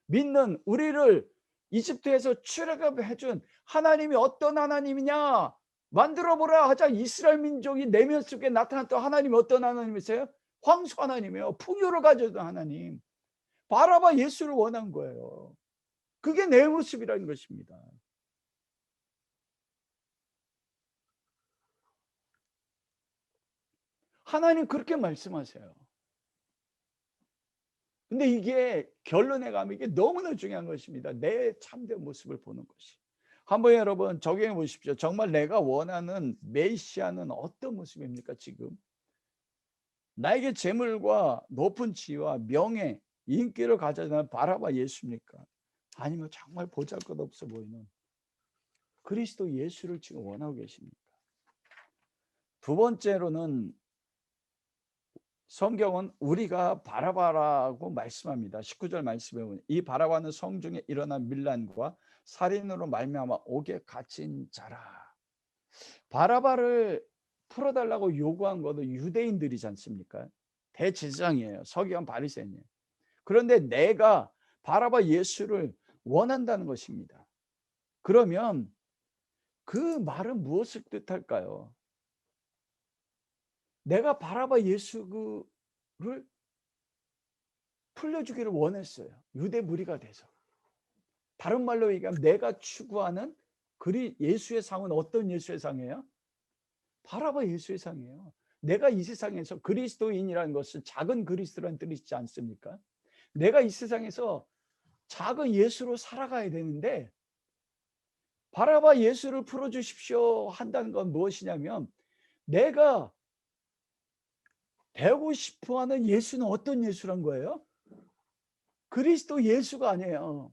믿는 우리를 이집트에서 출애굽해 준 하나님이 어떤 하나님이냐 만들어 보라 하자 이스라엘 민족이 내면 속에 나타났던 하나님이 어떤 하나님이세요? 황소 하나님이에요. 풍요를 가져온 하나님. 바라바 예수를 원한 거예요. 그게 내 모습이라는 것입니다. 하나님 그렇게 말씀하세요. 근데 이게 결론에 가면 이게 너무나 중요한 것입니다. 내 참된 모습을 보는 것이. 한번 여러분 적용해 보십시오. 정말 내가 원하는 메시아는 어떤 모습입니까? 지금 나에게 재물과 높은 지위와 명예, 인기를 가져다는 바라바 예수입니까? 아니면 정말 보잘것없어 보이는 그리스도 예수를 지금 원하고 계십니까? 두 번째로는 성경은 우리가 바라바라고 말씀합니다. 19절 말씀에 보면 이 바라바는 성중에 일어난 밀란과 살인으로 말미암아 옥에 갇힌 자라. 바라바를 풀어달라고 요구한 것도 유대인들이지 않습니까? 대제사장이에요. 서기관 바리새인이에요. 그런데 내가 바라바 예수를 원한다는 것입니다. 그러면 그 말은 무엇을 뜻할까요? 내가 바라바 예수를 풀려주기를 원했어요. 유대 무리가 돼서. 다른 말로 얘기하면 내가 추구하는 예수의 상은 어떤 예수의 상이에요? 바라바 예수의 상이에요. 내가 이 세상에서 그리스도인이라는 것은 작은 그리스도라는 뜻이지 않습니까? 내가 이 세상에서 작은 예수로 살아가야 되는데 바라바 예수를 풀어주십시오 한다는 건 무엇이냐면 내가 되고 싶어하는 예수는 어떤 예수란 거예요? 그리스도 예수가 아니에요.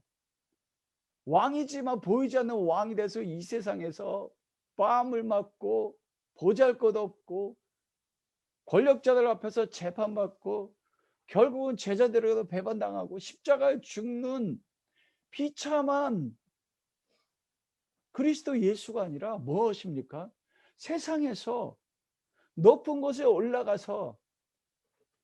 왕이지만 보이지 않는 왕이 돼서 이 세상에서 뺨을 맞고 보잘것없고 권력자들 앞에서 재판받고 결국은 제자들에게도 배반당하고 십자가에 죽는 비참한 그리스도 예수가 아니라 무엇입니까? 세상에서 높은 곳에 올라가서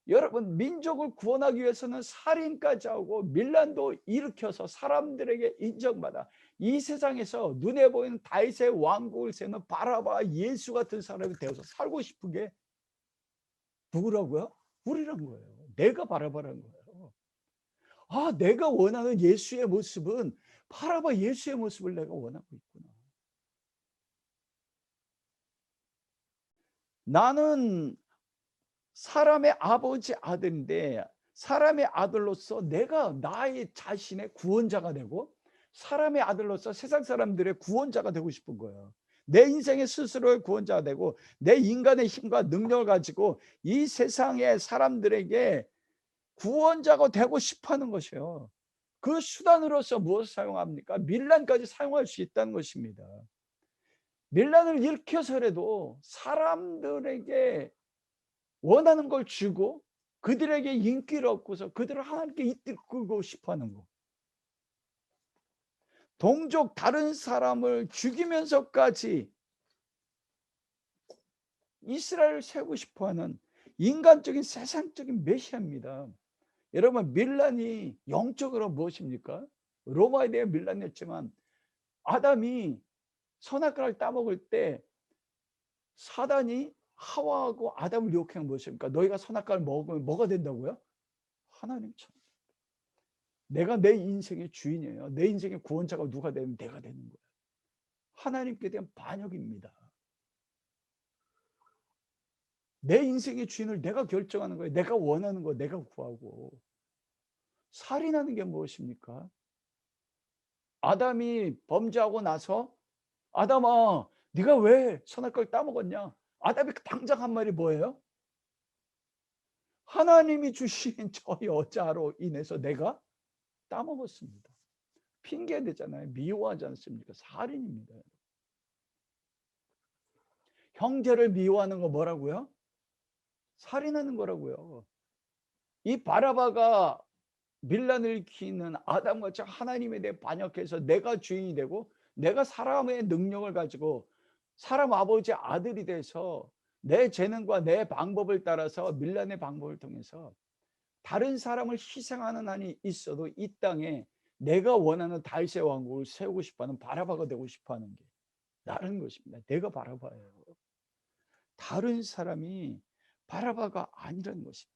여러분 민족을 구원하기 위해서는 살인까지 하고 밀란도 일으켜서 사람들에게 인정받아 이 세상에서 눈에 보이는 다윗의 왕국을 세우는 바라바 예수 같은 사람이 되어서 살고 싶은 게 누구라고요? 우리란 거예요. 내가 바라바라는 거예요. 아, 내가 원하는 예수의 모습은 바라바 예수의 모습을 내가 원하고 있구나. 나는 사람의 아버지 아들인데 사람의 아들로서 내가 나의 자신의 구원자가 되고 사람의 아들로서 세상 사람들의 구원자가 되고 싶은 거예요. 내 인생의 스스로의 구원자가 되고 내 인간의 힘과 능력을 가지고 이 세상의 사람들에게 구원자가 되고 싶어하는 것이에요. 그 수단으로서 무엇을 사용합니까? 밀란까지 사용할 수 있다는 것입니다. 밀란을 일으켜서라도 사람들에게 원하는 걸 주고 그들에게 인기를 얻고서 그들을 하나님께 이끌고 싶어하는 거. 동족 다른 사람을 죽이면서까지 이스라엘을 세우고 싶어하는 인간적인 세상적인 메시아입니다. 여러분, 밀란이 영적으로 무엇입니까? 로마에 대한 밀란이었지만 아담이 선악과를 따먹을 때 사단이 하와하고 아담을 유혹한 건 무엇입니까? 너희가 선악과를 먹으면 뭐가 된다고요? 하나님처럼. 내가 내 인생의 주인이에요. 내 인생의 구원자가 누가 되면 내가 되는 거예요. 하나님께 대한 반역입니다. 내 인생의 주인을 내가 결정하는 거예요. 내가 원하는 거 내가 구하고. 살인하는 게 무엇입니까? 아담이 범죄하고 나서 아담아, 네가 왜 선악과를 따먹었냐? 아담이 당장 한 말이 뭐예요? 하나님이 주신 저 여자로 인해서 내가 따먹었습니다. 핑계대잖아요. 미워하지 않습니까? 살인입니다. 형제를 미워하는 거 뭐라고요? 살인하는 거라고요. 이 바라바가 밀란을 일으키는 아담같이 하나님에 대해 반역해서 내가 주인이 되고 내가 사람의 능력을 가지고 사람 아버지 아들이 돼서 내 재능과 내 방법을 따라서 밀란의 방법을 통해서 다른 사람을 희생하는 한이 있어도 이 땅에 내가 원하는 다윗의 왕국을 세우고 싶어하는 바라바가 되고 싶어하는 게 나는 것입니다. 내가 바라바예요. 다른 사람이 바라바가 아니라는 것입니다.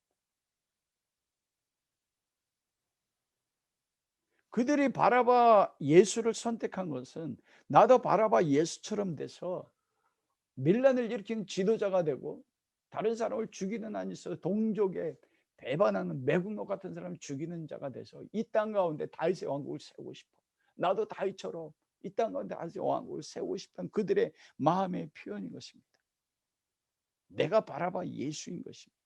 그들이 바라바 예수를 선택한 것은 나도 바라바 예수처럼 돼서 밀란을 일으키는 지도자가 되고 다른 사람을 죽이는 한이 있어 동족에 배반하는 매국노 같은 사람을 죽이는 자가 돼서 이 땅 가운데 다윗의 왕국을 세우고 싶어. 나도 다윗처럼 이 땅 가운데 다윗의 왕국을 세우고 싶은 그들의 마음의 표현인 것입니다. 내가 바라봐 예수인 것입니다.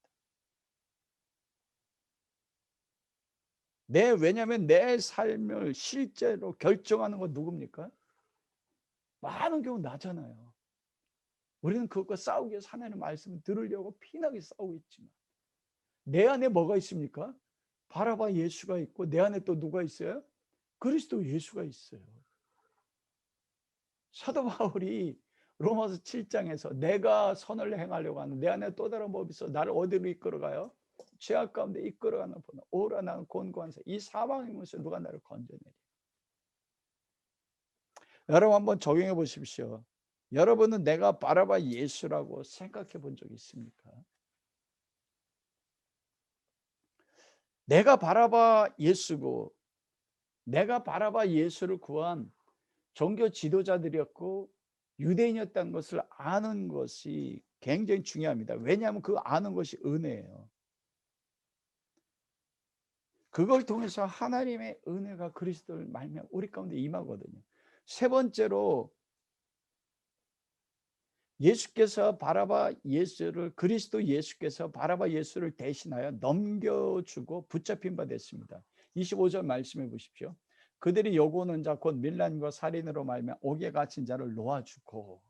왜냐하면 내 삶을 실제로 결정하는 건 누굽니까? 많은 경우 나잖아요. 우리는 그것과 싸우기 위해서 하나님의 말씀을 들으려고 피나게 싸우고 있지만 내 안에 뭐가 있습니까? 바라봐 예수가 있고 내 안에 또 누가 있어요? 그리스도 예수가 있어요. 사도 바울이 로마서 7장에서 내가 선을 행하려고 하는 내 안에 또 다른 법이 있어 나를 어디로 이끌어가요? 죄악 가운데 이끌어가는 번호 오라 나는 곤고한 새 이 사망의 문에서 누가 나를 건져내리. 여러분 한번 적용해 보십시오. 여러분은 내가 바라봐 예수라고 생각해 본 적 있습니까? 내가 바라봐 예수고 내가 바라봐 예수를 구한 종교 지도자들이었고 유대인이었다는 것을 아는 것이 굉장히 중요합니다. 왜냐하면 그 아는 것이 은혜예요. 그걸 통해서 하나님의 은혜가 그리스도를 말미암아 우리 가운데 임하거든요. 세 번째로 예수께서 바라바 예수를 그리스도 예수께서 바라바 예수를 대신하여 넘겨주고 붙잡힌 바 됐습니다. 25절 말씀해 보십시오. 그들이 요구하는 자 곧 밀란과 살인으로 말미암아 옥에 갇힌 자를 놓아주고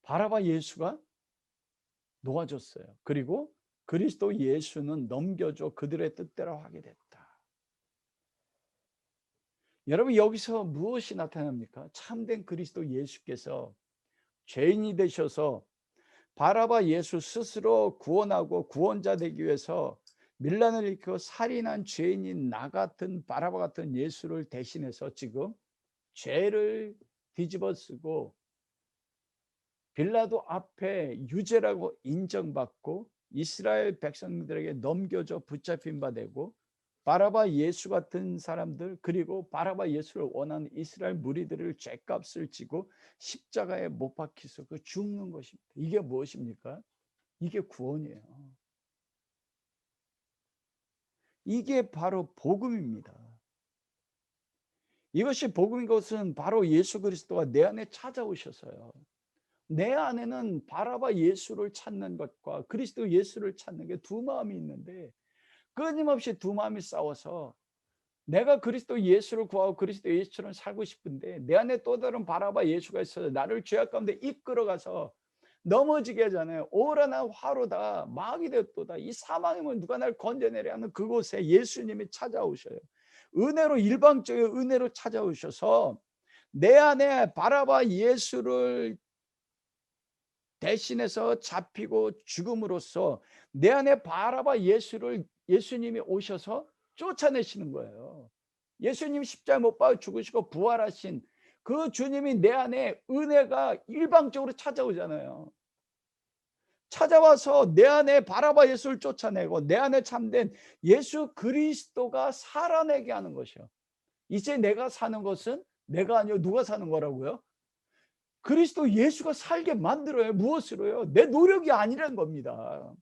바라바 예수가 놓아줬어요. 그리고 그리스도 예수는 넘겨줘 그들의 뜻대로 하게 됐다. 여러분 여기서 무엇이 나타납니까? 참된 그리스도 예수께서 죄인이 되셔서 바라바 예수 스스로 구원하고 구원자 되기 위해서 밀란을 일으키고 살인한 죄인인 나 같은 바라바 같은 예수를 대신해서 지금 죄를 뒤집어쓰고 빌라도 앞에 유죄라고 인정받고 이스라엘 백성들에게 넘겨져 붙잡힌 바 되고 바라바 예수 같은 사람들 그리고 바라바 예수를 원하는 이스라엘 무리들을 죄값을 지고 십자가에 못 박히서 그 죽는 것입니다. 이게 무엇입니까? 이게 구원이에요. 이게 바로 복음입니다. 이것이 복음인 것은 바로 예수 그리스도가 내 안에 찾아오셔서요. 내 안에는 바라바 예수를 찾는 것과 그리스도 예수를 찾는 게 두 마음이 있는데 끊임없이 두 마음이 싸워서 내가 그리스도 예수를 구하고 그리스도 예수처럼 살고 싶은데 내 안에 또 다른 바라바 예수가 있어서 나를 죄악 가운데 이끌어가서 넘어지게 하잖아요. 오라나 화로다 마귀 되었도다. 이 사망이면 누가 날 건져내려 하는 그곳에 예수님이 찾아오셔요. 은혜로 일방적인 은혜로 찾아오셔서 내 안에 바라바 예수를 대신해서 잡히고 죽음으로써 내 안에 바라바 예수를 예수님이 오셔서 쫓아내시는 거예요. 예수님 십자가에 못 박아 죽으시고 부활하신 그 주님이 내 안에 은혜가 일방적으로 찾아오잖아요. 찾아와서 내 안에 바라바 예수를 쫓아내고 내 안에 참된 예수 그리스도가 살아내게 하는 것이요. 이제 내가 사는 것은 내가 아니요 누가 사는 거라고요? 그리스도 예수가 살게 만들어요. 무엇으로요? 내 노력이 아니라는 겁니다.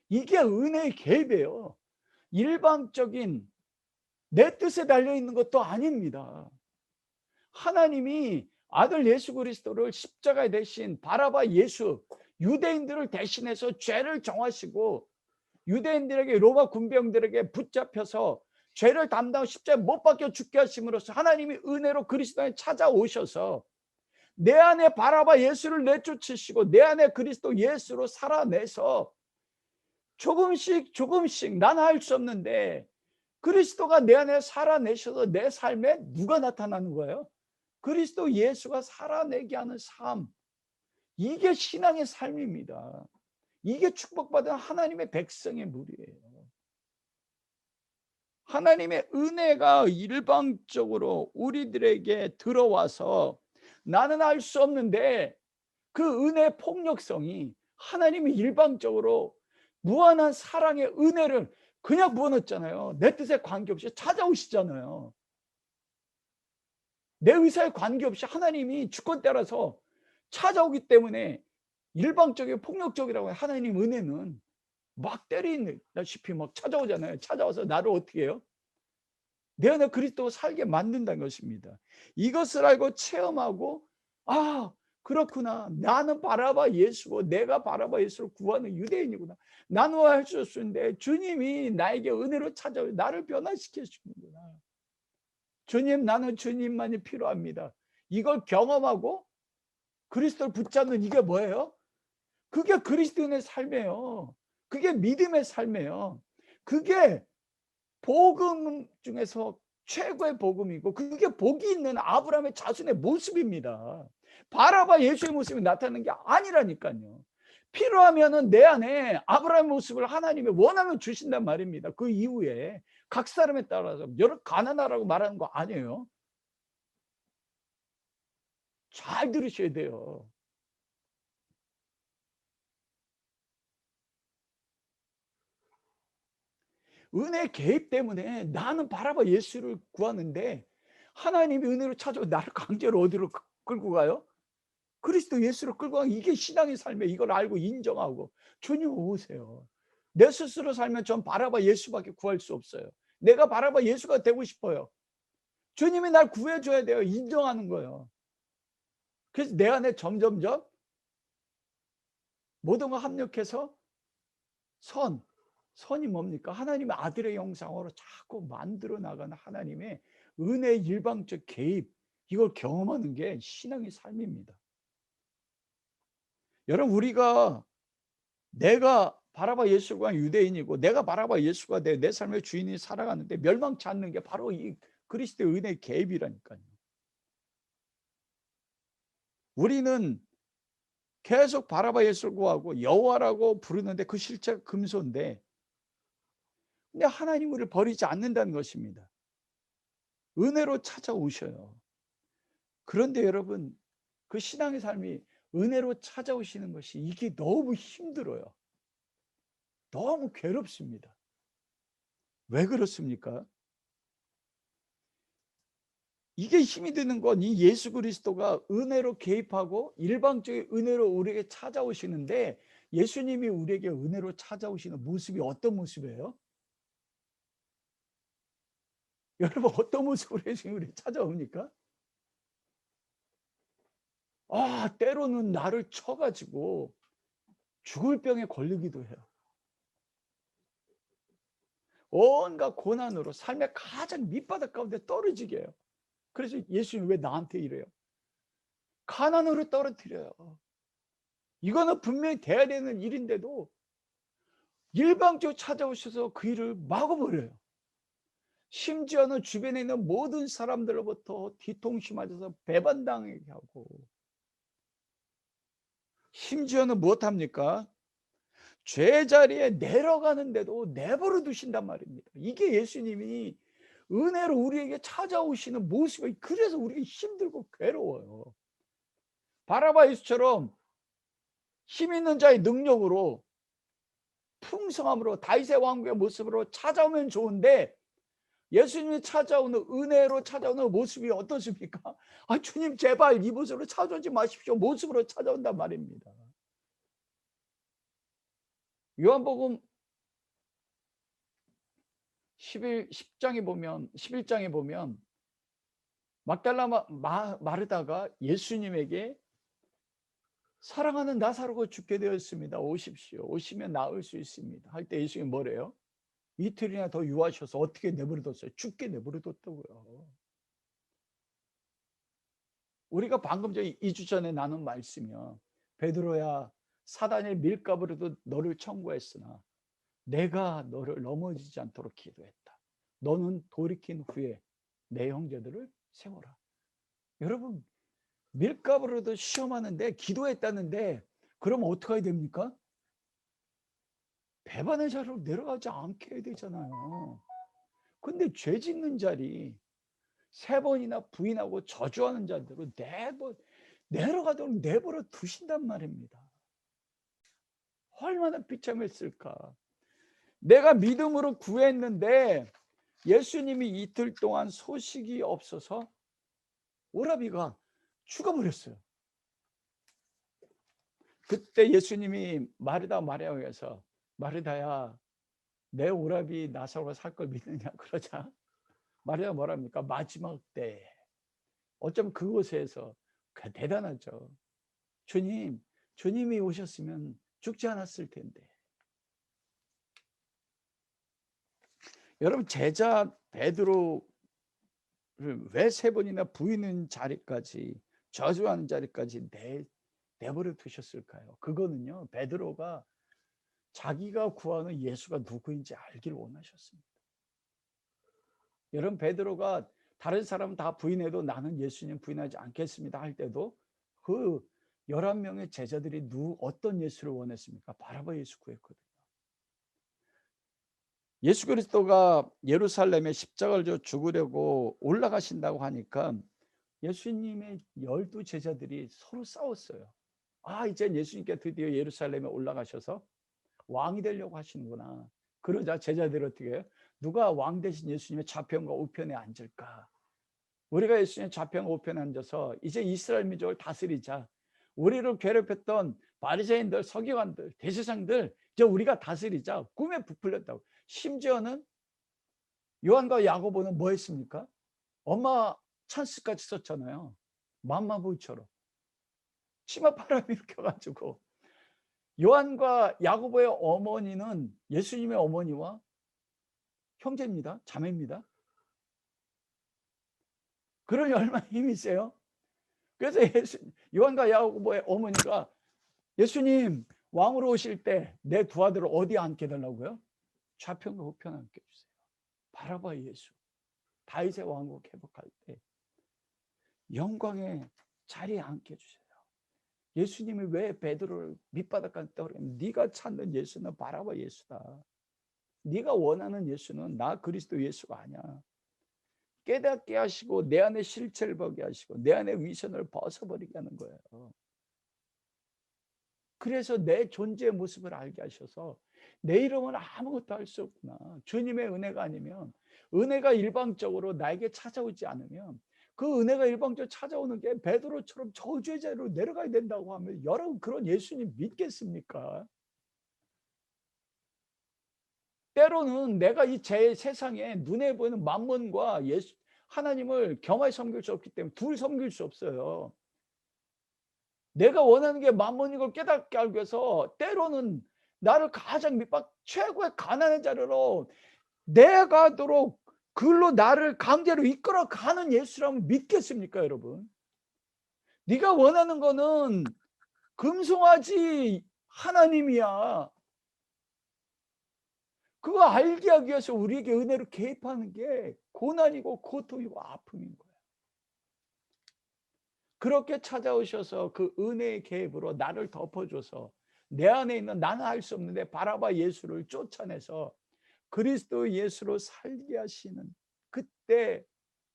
이게 은혜의 개입이에요. 일방적인 내 뜻에 달려있는 것도 아닙니다. 하나님이 아들 예수 그리스도를 십자가에 대신 바라바 예수 유대인들을 대신해서 죄를 정하시고 유대인들에게 로마 군병들에게 붙잡혀서 죄를 담당하고 십자가에 못 박혀 죽게 하심으로써 하나님이 은혜로 그리스도에 찾아오셔서 내 안에 바라바 예수를 내쫓으시고 내 안에 그리스도 예수로 살아내서 조금씩 조금씩 나는 할 수 없는데 그리스도가 내 안에 살아내셔서 내 삶에 누가 나타나는 거예요? 그리스도 예수가 살아내게 하는 삶. 이게 신앙의 삶입니다. 이게 축복받은 하나님의 백성의 무리예요. 하나님의 은혜가 일방적으로 우리들에게 들어와서 나는 알 수 없는데 그 은혜의 폭력성이 하나님이 일방적으로 무한한 사랑의 은혜를 그냥 부어넣었잖아요. 내 뜻에 관계없이 찾아오시잖아요. 내 의사에 관계없이 하나님이 주권 따라서 찾아오기 때문에 일방적이고 폭력적이라고 해요. 하나님 은혜는 막 때리다시피 막 찾아오잖아요. 찾아와서 나를 어떻게 해요? 내 안에 그리스도가 살게 만든다는 것입니다. 이것을 알고 체험하고 아 그렇구나. 나는 바라바 예수고 내가 바라바 예수를 구하는 유대인이구나. 나는 할 수 없는데 주님이 나에게 은혜로 찾아오 나를 변화시켜 주는구나. 주님 나는 주님만이 필요합니다. 이걸 경험하고 그리스도를 붙잡는 이게 뭐예요? 그게 그리스도인의 삶이에요. 그게 믿음의 삶이에요. 그게 복음 중에서 최고의 복음이고 그게 복이 있는 아브라함의 자손의 모습입니다. 바라바 예수의 모습이 나타나는 게 아니라니까요. 필요하면은 내 안에 아브라함의 모습을 하나님이 원하면 주신단 말입니다. 그 이후에 각 사람에 따라서 여러 가난하라고 말하는 거 아니에요. 잘 들으셔야 돼요. 은혜 개입 때문에 나는 바라봐 예수를 구하는데 하나님이 은혜로 찾아오 나를 강제로 어디로 끌고 가요? 그리스도 예수를 끌고 가는 이게 신앙의 삶이에요. 이걸 알고 인정하고 주님 오세요. 내 스스로 살면 전 바라봐 예수밖에 구할 수 없어요. 내가 바라봐 예수가 되고 싶어요. 주님이 날 구해줘야 돼요. 인정하는 거예요. 그래서 내 안에 점점점 모든 걸 합력해서 선이 뭡니까? 하나님의 아들의 형상으로 자꾸 만들어 나가는 하나님의 은혜의 일방적 개입 이걸 경험하는 게 신앙의 삶입니다. 여러분 우리가 내가 바라바 예수가 유대인이고 내가 바라바 예수가 내 삶의 주인이 살아가는데 멸망치 않는 게 바로 이 그리스도의 은혜의 개입이라니까요. 우리는 계속 바라바 예수를 구하고 여호와라고 부르는데 그 실체가 금소인데 근데 하나님 우리를 버리지 않는다는 것입니다. 은혜로 찾아오셔요. 그런데 여러분 그 신앙의 삶이 은혜로 찾아오시는 것이 이게 너무 힘들어요. 너무 괴롭습니다. 왜 그렇습니까? 이게 힘이 드는 건 이 예수 그리스도가 은혜로 개입하고 일방적인 은혜로 우리에게 찾아오시는데 예수님이 우리에게 은혜로 찾아오시는 모습이 어떤 모습이에요? 여러분 어떤 모습으로 예수님이 우리를 찾아옵니까? 때로는 나를 쳐가지고 죽을 병에 걸리기도 해요. 온갖 고난으로 삶의 가장 밑바닥 가운데 떨어지게 해요. 그래서 예수님 왜 나한테 이래요? 가난으로 떨어뜨려요. 이거는 분명히 돼야 되는 일인데도 일방적으로 찾아오셔서 그 일을 막아버려요. 심지어는 주변에 있는 모든 사람들로부터 뒤통수 맞아서 배반당하게 하고, 심지어는 무엇합니까? 죄자리에 내려가는데도 내버려 두신단 말입니다. 이게 예수님이 은혜로 우리에게 찾아오시는 모습이, 그래서 우리가 힘들고 괴로워요. 바라바 예수처럼 힘 있는 자의 능력으로, 풍성함으로, 다윗의 왕국의 모습으로 찾아오면 좋은데, 예수님이 찾아오는, 은혜로 찾아오는 모습이 어떻습니까? 주님 제발 이 모습으로 찾아오지 마십시오. 모습으로 찾아온단 말입니다. 요한복음 11장에 보면 막달라 마르다가 예수님에게 사랑하는 나사로가 죽게 되었습니다. 오십시오. 오시면 나을 수 있습니다. 할 때 예수님이 뭐래요? 이틀이나 더 유하셔서 어떻게 내버려뒀어요? 죽게 내버려뒀다고요. 우리가 방금 전에 2주 전에 나눈 말씀이요. 베드로야, 사단의 밀가부로도 너를 청구했으나 내가 너를 넘어지지 않도록 기도했다. 너는 돌이킨 후에 내 형제들을 세워라. 여러분, 밀가부로도 시험하는데 기도했다는데, 그럼 어떻게 해야 됩니까? 배반의 자리로 내려가지 않게 해야 되잖아요. 근데 죄 짓는 자리 3번이나 부인하고 저주하는 자들은 내려가도록 내버려 두신단 말입니다. 얼마나 비참했을까. 내가 믿음으로 구했는데 예수님이 이틀 동안 소식이 없어서 오라비가 죽어버렸어요. 그때 예수님이 마르다 마리아에게서, 마르다야, 내 오라비 나사로가 살 걸 믿느냐 그러자 마리아가 뭐랍니까? 마지막 때 어쩜 그곳에서, 대단하죠. 주님이 오셨으면 죽지 않았을 텐데. 여러분, 제자 베드로를 왜 3번이나 부인하는 자리까지, 저주하는 자리까지 내버려 두셨을까요? 그거는요, 베드로가 자기가 구하는 예수가 누구인지 알기를 원하셨습니다. 여러분, 베드로가 다른 사람 다 부인해도 나는 예수님 부인하지 않겠습니다 할 때도 그 11명의 제자들이 어떤 예수를 원했습니까? 바라바 예수 구했거든요. 예수 그리스도가 예루살렘에 십자가를 져 죽으려고 올라가신다고 하니까 예수님의 12 제자들이 서로 싸웠어요. 이제 예수님께 드디어 예루살렘에 올라가셔서 왕이 되려고 하시는구나. 그러자 제자들이 어떻게 해요? 누가 왕 대신 예수님의 좌편과 우편에 앉을까? 우리가 예수님의 좌편과 우편에 앉아서 이제 이스라엘 민족을 다스리자. 우리를 괴롭혔던 바리새인들, 서기관들, 대제사장들 이제 우리가 다스리자. 꿈에 부풀렸다고. 심지어는 요한과 야고보는 뭐 했습니까? 엄마 찬스까지 썼잖아요. 맘마보이처럼 치마바람이 일으켜가지고. 요한과 야고보의 어머니는 예수님의 어머니와 형제입니다. 자매입니다. 그러니 얼마나 힘이 세요? 그래서 요한과 야고보의 어머니가 예수님 왕으로 오실 때 내 두 아들을 어디 앉게 해달라고요? 좌편과 우편 앉게 해주세요. 바라바 예수, 다윗의 왕국 회복할 때 영광의 자리에 앉게 해주세요. 예수님이 왜 베드로를 밑바닥까지 떠오르면, 네가 찾는 예수는 바라바 예수다. 네가 원하는 예수는 나 그리스도 예수가 아니야. 깨닫게 하시고 내 안에 실체를 보게 하시고 내 안에 위선을 벗어버리게 하는 거예요. 그래서 내 존재의 모습을 알게 하셔서 내 이름은 아무것도 할 수 없구나. 주님의 은혜가 아니면, 은혜가 일방적으로 나에게 찾아오지 않으면, 그 은혜가 일방적으로 찾아오는 게 베드로처럼 저주의 자리로 내려가야 된다고 하면 여러분 그런 예수님 믿겠습니까? 때로는 내가 이 세상에 눈에 보이는 만몬과 하나님을 겸하여 섬길 수 없기 때문에 둘 섬길 수 없어요. 내가 원하는 게 만몬인 걸 깨닫게 하기 위해서 때로는 나를 가장 밑박 최고의 가난한 자리로 내가도록 그걸로 나를 강제로 이끌어가는 예수라면 믿겠습니까, 여러분? 네가 원하는 거는 금송아지 하나님이야. 그거 알게 하기 위해서 우리에게 은혜로 개입하는 게 고난이고 고통이고 아픔인 거야. 그렇게 찾아오셔서 그 은혜의 개입으로 나를 덮어줘서 내 안에 있는 나는 알 수 없는데 바라바 예수를 쫓아내서 그리스도 예수로 살게 하시는 그때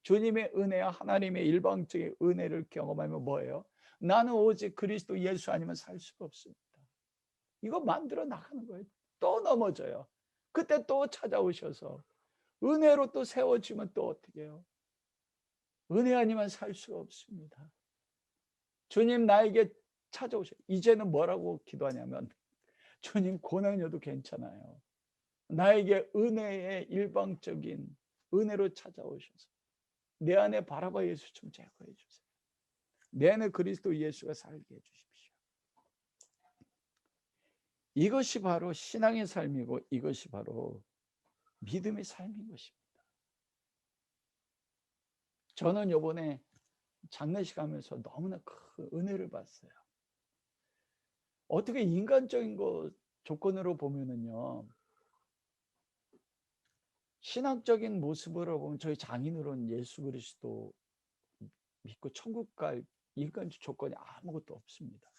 주님의 은혜와 하나님의 일방적인 은혜를 경험하면 뭐예요? 나는 오직 그리스도 예수 아니면 살 수가 없습니다. 이거 만들어 나가는 거예요. 또 넘어져요. 그때 또 찾아오셔서 은혜로 또 세워지면 또 어떻게 해요? 은혜 아니면 살 수가 없습니다. 주님 나에게 찾아오셔. 이제는 뭐라고 기도하냐면 주님 고난이어도 괜찮아요. 나에게 은혜의 일방적인 은혜로 찾아오셔서 내 안에 바라바 예수 좀 제거해 주세요. 내 안에 그리스도 예수가 살게 해 주십시오. 이것이 바로 신앙의 삶이고 이것이 바로 믿음의 삶인 것입니다. 저는 요번에 장례식 하면서 너무나 큰 은혜를 봤어요. 어떻게 인간적인 거 조건으로 보면은요, 신학적인 모습으로 보면 저희 장인으로는 예수 그리스도 믿고 천국 갈 인간적 조건이 아무것도 없습니다.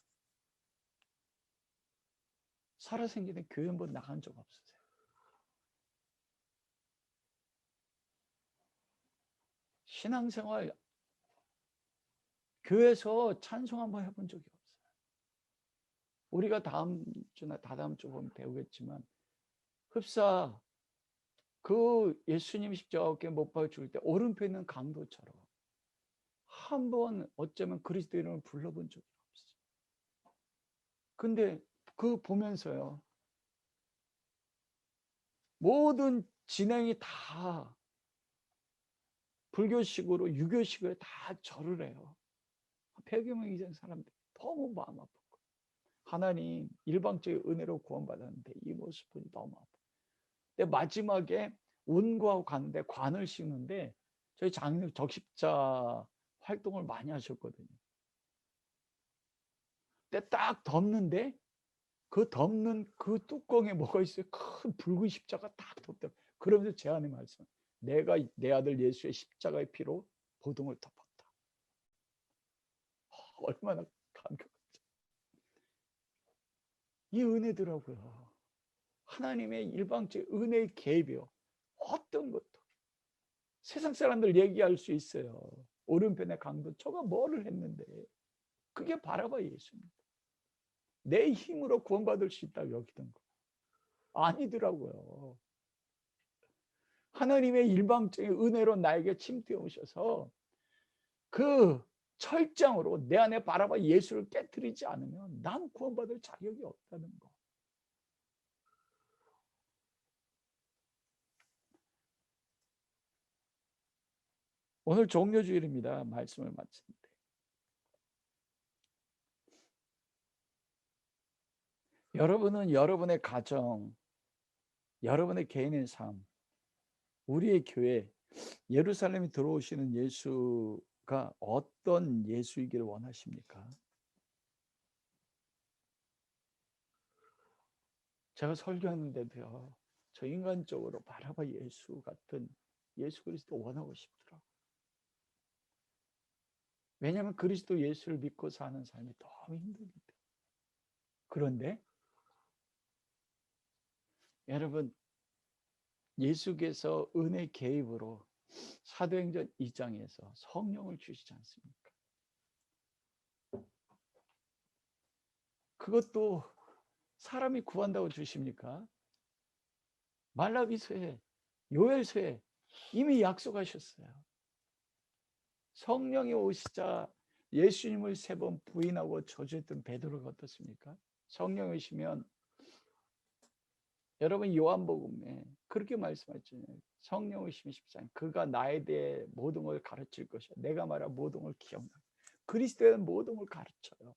살아 생기는 교회 한번 나간 적 없으세요? 신앙생활 교회에서 찬송 한번 해본 적이 없어요. 우리가 다음 주나 다다음 주 보면 배우겠지만 흡사 그 예수님 십자가에 못 박혀 죽을 때 오른편에 있는 강도처럼 한번 어쩌면 그리스도 이름을 불러본 적이 없어요. 근데 그 보면서요, 모든 진행이 다 불교식으로 유교식으로 다 절을 해요. 100여 명 이상 사람들 너무 마음 아프고 하나님 일방적인 은혜로 구원받았는데 이 모습은 너무 아프고 근데 마지막에 운구하고 갔는데 관을 씌우는데 저희 장로님 적십자 활동을 많이 하셨거든요. 근데 딱 덮는데 그 덮는 그 뚜껑에 뭐가 있어요? 큰 붉은 십자가 딱 덮다. 그러면서 제 안에 말씀. 내가 내 아들 예수의 십자가의 피로 보등을 덮었다. 얼마나 감격. 이 은혜더라고요. 하나님의 일방적 은혜의 개입이요. 어떤 것도 세상 사람들 얘기할 수 있어요. 오른편에 강도 저가 뭐를 했는데 그게 바라봐 예수입니다. 내 힘으로 구원받을 수 있다고 여기던 거 아니더라고요. 하나님의 일방적인 은혜로 나에게 침투해 오셔서 그 철장으로 내 안에 바라봐 예수를 깨뜨리지 않으면 난 구원받을 자격이 없다는 거. 오늘 종료주일입니다. 말씀을 마치는데 여러분은 여러분의 가정, 여러분의 개인의 삶, 우리의 교회, 예루살렘에 들어오시는 예수가 어떤 예수이기를 원하십니까? 제가 설교하는데도요, 저 인간적으로 바라봐 예수 같은 예수 그리스도 원하고 싶더라고요. 왜냐하면 그리스도 예수를 믿고 사는 삶이 너무 힘듭니다. 그런데 여러분, 예수께서 은혜 개입으로 사도행전 2장에서 성령을 주시지 않습니까? 그것도 사람이 구한다고 주십니까? 말라기서에 요엘서에 이미 약속하셨어요. 성령이 오시자 예수님을 3번 부인하고 저주했던 베드로가 어떻습니까? 성령이 오시면 여러분 요한복음에 그렇게 말씀하잖아요. 성령 오시면 14장 그가 나에 대해 모든 걸 가르칠 것이야. 내가 말한 모든 걸 기억나. 그리스도에는 모든 걸 가르쳐요.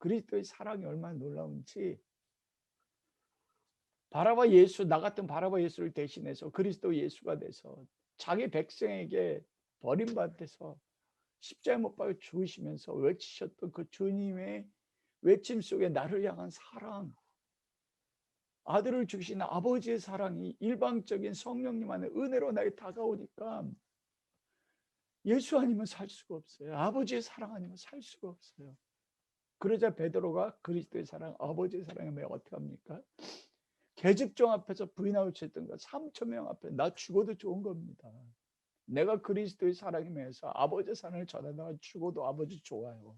그리스도의 사랑이 얼마나 놀라운지, 바라바 예수, 나 같은 바라바 예수를 대신해서 그리스도 예수가 돼서 자기 백성에게 버림받아서 십자가에 못 박혀 죽으시면서 외치셨던 그 주님의 외침 속에 나를 향한 사랑, 아들을 주신 아버지의 사랑이 일방적인 성령님 안에 은혜로 나에게 다가오니까 예수 아니면 살 수가 없어요. 아버지의 사랑 아니면 살 수가 없어요. 그러자 베드로가 그리스도의 사랑, 아버지의 사랑이면 어떻게 합니까? 계집종 앞에서 부인하고 쳤던 거 3천 명 앞에 나 죽어도 좋은 겁니다. 내가 그리스도의 사랑에 매여서 아버지의 사랑을 전하다가 죽어도 아버지 좋아요.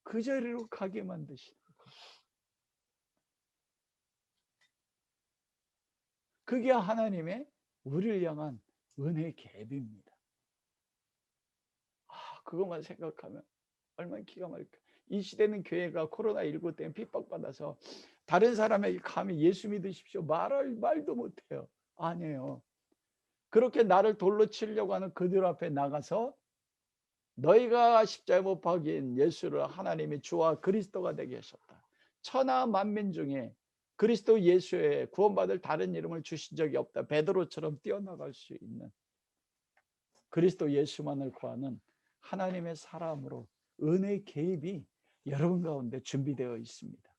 그 자리로 가게 만드시는 거예요. 그게 하나님의 우리를 향한 은혜의 갭입니다. 그것만 생각하면 얼마나 기가 막힐까. 이 시대는 교회가 코로나19 때문에 핍박받아서 다른 사람에게 감히 예수 믿으십시오 말도 못해요. 아니에요. 그렇게 나를 돌로 치려고 하는 그들 앞에 나가서 너희가 십자가에 못 박인 예수를 하나님이 주와 그리스도가 되게 하셨다. 천하 만민 중에 그리스도 예수에 구원받을 다른 이름을 주신 적이 없다. 베드로처럼 뛰어나갈 수 있는 그리스도 예수만을 구하는 하나님의 사람으로 은혜의 개입이 여러분 가운데 준비되어 있습니다.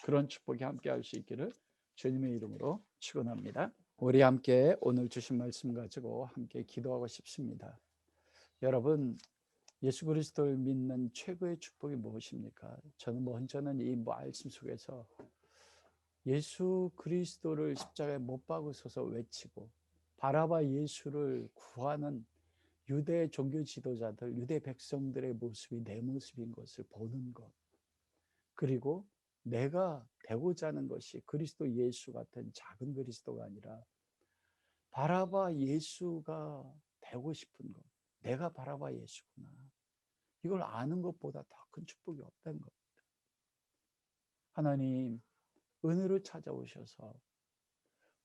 그런 축복이 함께 할 수 있기를 주님의 이름으로 축원합니다. 우리 함께 오늘 주신 말씀 가지고 함께 기도하고 싶습니다. 여러분, 예수 그리스도를 믿는 최고의 축복이 무엇입니까? 저는 먼저는 이 말씀 속에서 예수 그리스도를 십자가에 못 박으셔서 외치고 바라바 예수를 구하는 유대 종교 지도자들, 유대 백성들의 모습이 내 모습인 것을 보는 것, 그리고 내가 되고자 하는 것이 그리스도 예수 같은 작은 그리스도가 아니라 바라바 예수가 되고 싶은 것, 내가 바라바 예수구나, 이걸 아는 것보다 더 큰 축복이 없다는 겁니다. 하나님 은혜로 찾아오셔서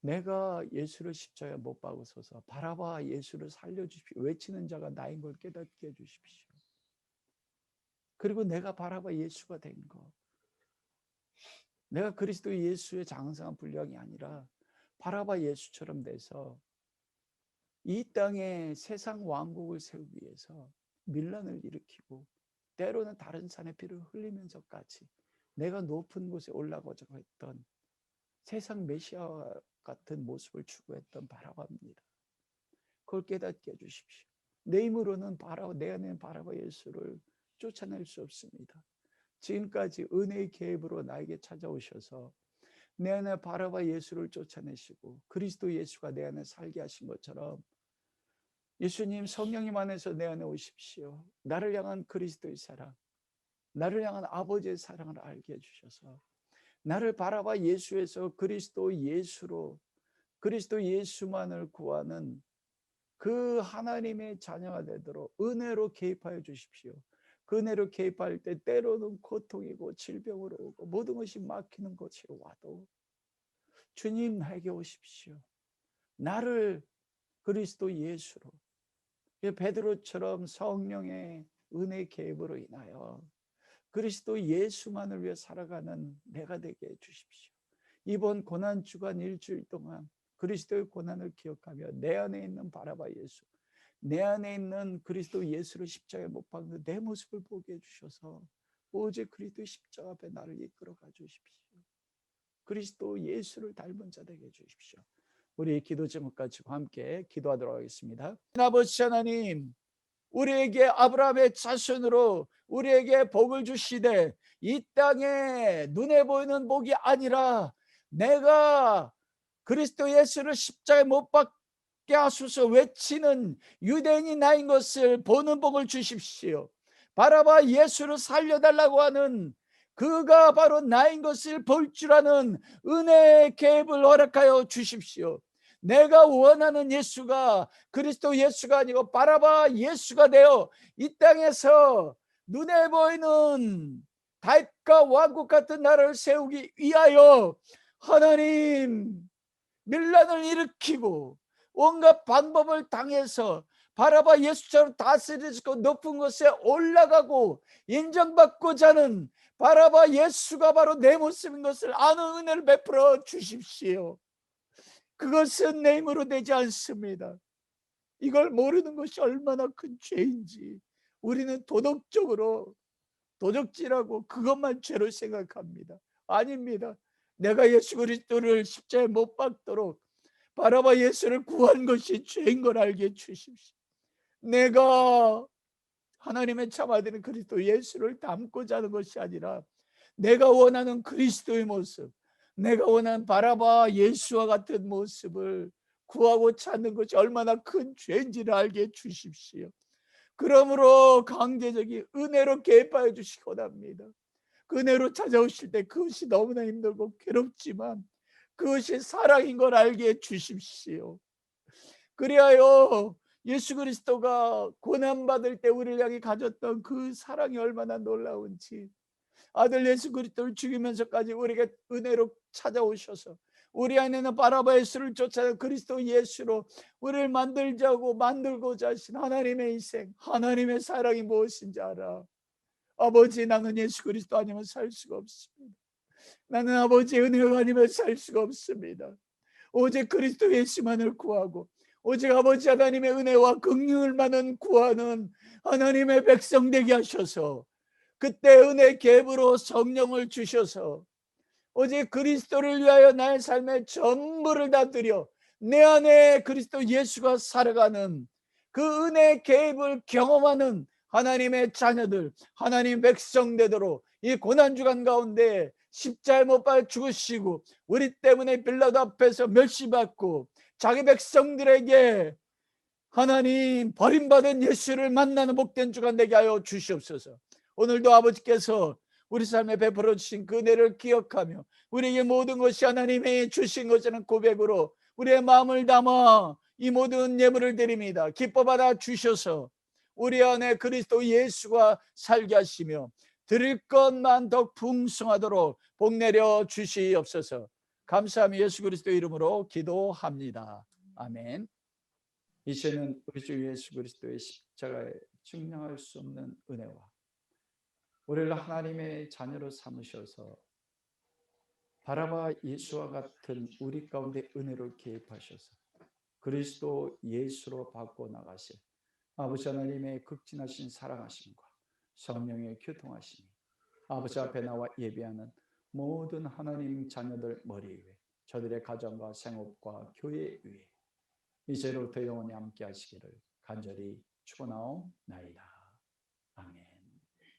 내가 예수를 십자가에 못 박으셔서 바라바 예수를 살려주십시오 외치는 자가 나인 걸 깨닫게 해주십시오. 그리고 내가 바라바 예수가 된 것, 내가 그리스도 예수의 장성한 분량이 아니라 바라바 예수처럼 돼서 이 땅에 세상 왕국을 세우기 위해서 밀란을 일으키고 때로는 다른 산의 피를 흘리면서까지 내가 높은 곳에 올라가고자 했던 세상 메시아 같은 모습을 추구했던 바라바입니다. 그걸 깨닫게 해주십시오. 내 힘으로는 내 안에 바라바 예수를 쫓아낼 수 없습니다. 지금까지 은혜의 계획으로 나에게 찾아오셔서 내 안에 바라바 예수를 쫓아내시고 그리스도 예수가 내 안에 살게 하신 것처럼 예수님 성령님 안에서 내 안에 오십시오. 나를 향한 그리스도의 사랑, 나를 향한 아버지의 사랑을 알게 해주셔서 나를 바라봐 예수에서 그리스도 예수로 그리스도 예수만을 구하는 그 하나님의 자녀가 되도록 은혜로 개입하여 주십시오. 그 은혜로 개입할 때 때로는 고통이고 질병으로 오고 모든 것이 막히는 것이 와도 주님 나에게 오십시오. 나를 그리스도 예수로, 베드로처럼 성령의 은혜 개입으로 인하여 그리스도 예수만을 위해 살아가는 내가 되게 해주십시오. 이번 고난주간 일주일 동안 그리스도의 고난을 기억하며 내 안에 있는 바라바 예수, 내 안에 있는 그리스도 예수를 십자가에 못 박는 내 모습을 보게 해주셔서 오직 그리스도의 십자가 앞에 나를 이끌어가 주십시오. 그리스도 예수를 닮은 자 되게 해주십시오. 우리 기도 제목 가지고 함께 기도하도록 하겠습니다. 아버지 하나님, 우리에게 아브라함의 자손으로 우리에게 복을 주시되 이 땅에 눈에 보이는 복이 아니라 내가 그리스도 예수를 십자가에 못 박게 하소서 외치는 유대인이 나인 것을 보는 복을 주십시오. 바라바 예수를 살려달라고 하는 그가 바로 나인 것을 볼 줄 아는 은혜의 개입을 허락하여 주십시오. 내가 원하는 예수가 그리스도 예수가 아니고 바라바 예수가 되어 이 땅에서 눈에 보이는 다윗과 왕국 같은 나라를 세우기 위하여 하나님 밀란을 일으키고 온갖 방법을 당해서 바라바 예수처럼 다스리고 높은 곳에 올라가고 인정받고자 하는 바라바 예수가 바로 내 모습인 것을 아는 은혜를 베풀어 주십시오. 그것은 내 힘으로 되지 않습니다. 이걸 모르는 것이 얼마나 큰 죄인지 우리는 도적질하고 그것만 죄로 생각합니다. 아닙니다. 내가 예수 그리스도를 십자가에 못 박도록 바라바 예수를 구한 것이 죄인 걸 알게 해주십시오. 내가 하나님의 참 아들인 그리스도 예수를 닮고자 하는 것이 아니라 내가 원하는 그리스도의 모습, 내가 원하는 바라바 예수와 같은 모습을 구하고 찾는 것이 얼마나 큰 죄인지를 알게 해주십시오. 그러므로 강제적인 은혜로 개입하여 주시기 원합니다. 그 은혜로 찾아오실 때 그것이 너무나 힘들고 괴롭지만 그것이 사랑인 걸 알게 해주십시오. 그리하여 예수 그리스도가 고난받을 때 우리를 향해 가졌던 그 사랑이 얼마나 놀라운지, 아들 예수 그리스도를 죽이면서까지 우리에게 은혜로 찾아오셔서 우리 안에는 바라바 예수를 쫓아서 그리스도 예수로 우리를 만들고자 하신 하나님의 인생, 하나님의 사랑이 무엇인지 알아. 아버지, 나는 예수 그리스도 아니면 살 수가 없습니다. 나는 아버지의 은혜가 아니면 살 수가 없습니다. 오직 그리스도 예수만을 구하고 오직 아버지 하나님의 은혜와 긍휼만은 구하는 하나님의 백성 되게 하셔서, 그때 은혜 갭으로 성령을 주셔서 오직 그리스도를 위하여 나의 삶의 전부를 다 드려 내 안에 그리스도 예수가 살아가는 그 은혜 갭을 경험하는 하나님의 자녀들, 하나님 백성 되도록 이 고난주간 가운데 십자가에 못 박혀 죽으시고 우리 때문에 빌라도 앞에서 멸시받고 자기 백성들에게 하나님 버림받은 예수를 만나는 복된 주간 되게 하여 주시옵소서. 오늘도 아버지께서 우리 삶에 베풀어 주신 그 은혜를 기억하며 우리에게 모든 것이 하나님이 주신 것이라는 고백으로 우리의 마음을 담아 이 모든 예물을 드립니다. 기뻐 받아 주셔서 우리 안에 그리스도 예수가 살게 하시며 드릴 것만 더 풍성하도록 복 내려 주시옵소서. 감사하며 예수 그리스도 이름으로 기도합니다. 아멘. 이제는 우리 주 예수 그리스도의 십자가에 증명할 수 없는 은혜와 우리를 하나님의 자녀로 삼으셔서 바라바 예수와 같은 우리 가운데 은혜를 개입하셔서 그리스도 예수로 바꿔 나가실 아버지 하나님의 극진하신 사랑하심과 성령의 교통하심이 아버지 앞에 나와 예배하는 모든 하나님 자녀들 머리 위에, 저들의 가정과 생업과 교회 위에 이제로부터 영원히 함께 하시기를 간절히 축원하옵나이다.